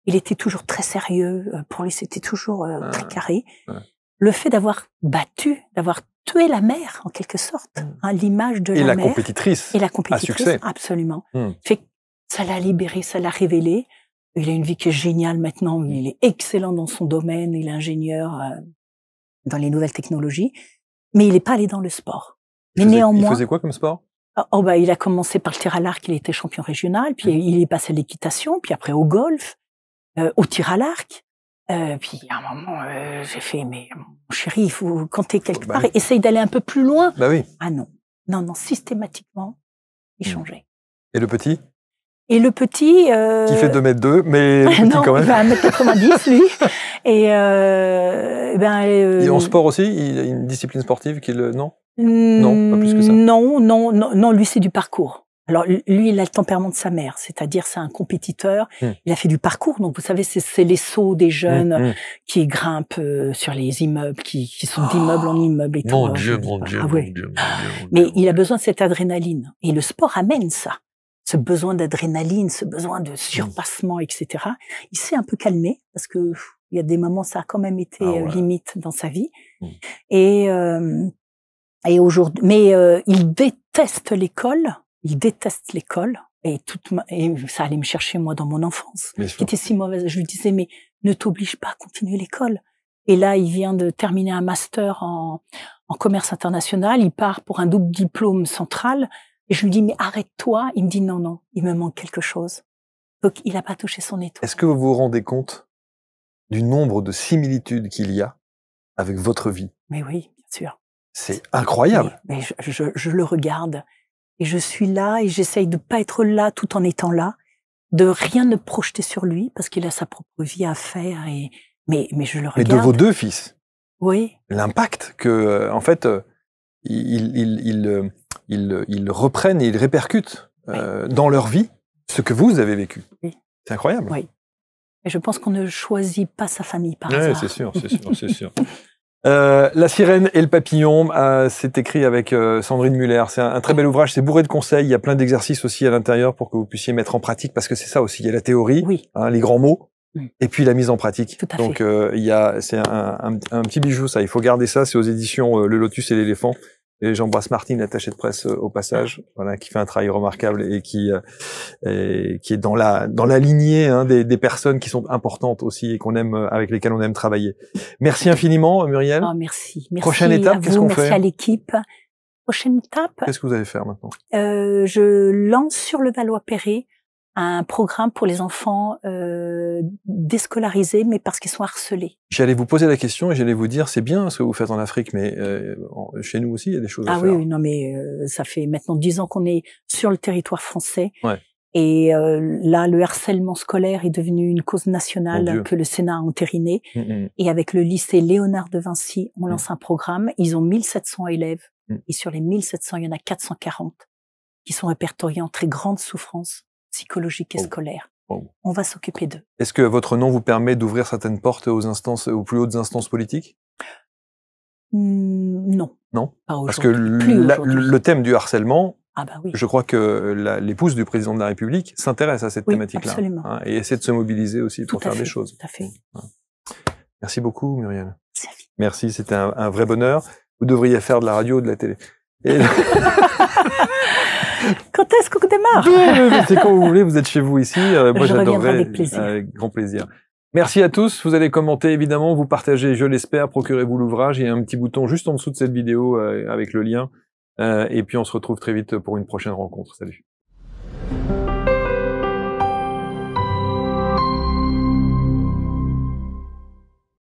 A: Il était toujours très sérieux. Pour lui, c'était toujours très carré. Le fait d'avoir battu, d'avoir tué la mère, en quelque sorte, hein, l'image de la mère.
B: Et la compétitrice.
A: Et la compétitrice,
B: à succès.
A: Absolument. Fait que ça l'a libéré, ça l'a révélé. Il a une vie qui est géniale maintenant. Il est excellent dans son domaine. Il est ingénieur dans les nouvelles technologies. Mais il n'est pas allé dans le sport. Mais néanmoins.
B: Il faisait quoi comme sport?
A: Oh bah, il a commencé par le tir à l'arc, il était champion régional, puis il est passé à l'équitation, puis après au golf, au tir à l'arc. Puis à un moment, j'ai fait, mais mon chéri, il faut, quand t'es quelque part, essaye d'aller un peu plus loin.
B: Bah oui.
A: Ah non, non, systématiquement, il changeait.
B: Et le petit?
A: Et le petit...
B: Qui fait 2,2 m, mais petit
A: non,
B: quand même.
A: il va 1,90 m, lui. Et
B: et en sport aussi, il a une discipline sportive qu'il... Non?
A: Non,
B: pas plus que ça.
A: Non, lui, c'est du parcours. Alors, lui, il a le tempérament de sa mère, c'est-à-dire c'est un compétiteur. Il a fait du parcours, donc vous savez, c'est les sauts des jeunes qui grimpent sur les immeubles, qui sont d'immeuble en immeuble et tout.
B: Mon Dieu.
A: Mais il a besoin de cette adrénaline. Et le sport amène ça. Ce besoin d'adrénaline, ce besoin de surpassement, etc. Il s'est un peu calmé, parce que il y a des moments, ça a quand même été limite dans sa vie. Et aujourd'hui, mais il déteste l'école. Il déteste l'école. Et ça allait me chercher, moi, dans mon enfance, qui était si mauvaise. Je lui disais, mais ne t'oblige pas à continuer l'école. Et là, il vient de terminer un master en commerce international. Il part pour un double diplôme central. Et je lui dis, mais arrête-toi. Il me dit, non, il me manque quelque chose. Donc, il n'a pas touché son étoile.
B: Est-ce que vous vous rendez compte du nombre de similitudes qu'il y a avec votre vie?
A: Mais oui, bien sûr.
B: C'est incroyable.
A: Mais je le regarde. Et je suis là et j'essaye de pas être là tout en étant là, de rien ne projeter sur lui parce qu'il a sa propre vie à faire. Mais je le regarde.
B: Mais de vos deux fils.
A: Oui.
B: L'impact que, en fait, ils reprennent et ils répercutent dans leur vie ce que vous avez vécu.
A: Oui.
B: C'est incroyable.
A: Oui. Et je pense qu'on ne choisit pas sa famille par hasard.
B: C'est sûr. La sirène et le papillon, c'est écrit avec Sandrine Muller. C'est un très bel ouvrage, c'est bourré de conseils. Il y a plein d'exercices aussi à l'intérieur pour que vous puissiez mettre en pratique, parce que c'est ça aussi. Il y a la théorie, les grands mots, et puis la mise en pratique.
A: Tout à
B: Donc
A: fait.
B: c'est un petit bijou, ça. Il faut garder ça. C'est aux éditions Le Lotus et l'éléphant. Et j'embrasse Martine, l'attachée de presse au passage, voilà, qui fait un travail remarquable et qui est dans la lignée des personnes qui sont importantes aussi et qu'on aime, avec lesquelles on aime travailler. Merci infiniment, Muriel.
A: Oh, merci.
B: Prochaine étape, qu'est-ce qu'on fait?
A: Merci à l'équipe. Prochaine étape.
B: Qu'est-ce que vous allez faire maintenant?
A: Je lance sur le Valois-Perret un programme pour les enfants déscolarisés, mais parce qu'ils sont harcelés.
B: J'allais vous poser la question et j'allais vous dire, c'est bien ce que vous faites en Afrique, mais chez nous aussi, il y a des choses à faire.
A: Ah oui, non, mais ça fait maintenant 10 ans qu'on est sur le territoire français.
B: Ouais.
A: Et là, le harcèlement scolaire est devenu une cause nationale que le Sénat a entérinée. Et avec le lycée Léonard de Vinci, on lance un programme. Ils ont 1700 élèves. Et sur les 1700, il y en a 440 qui sont répertoriés en très grande souffrance psychologique et scolaire. On va s'occuper d'eux.
B: Est-ce que votre nom vous permet d'ouvrir certaines portes aux plus hautes instances politiques?
A: Non.
B: Non?
A: Pas
B: parce que le thème du harcèlement, je crois que l'épouse du président de la République s'intéresse à cette thématique-là.
A: Absolument.
B: Et essaie de se mobiliser aussi pour faire des choses.
A: Tout à fait.
B: Merci beaucoup, Muriel. Merci, c'était un vrai bonheur. Vous devriez faire de la radio ou de la télé.
A: Quand est-ce qu'on démarre?
B: C'est quand vous voulez, vous êtes chez vous ici. Moi, j'adorerais
A: avec plaisir.
B: Avec grand plaisir. Merci à tous. Vous allez commenter, évidemment, vous partagez, je l'espère, procurez-vous l'ouvrage. Il y a un petit bouton juste en dessous de cette vidéo avec le lien. Et puis, on se retrouve très vite pour une prochaine rencontre. Salut.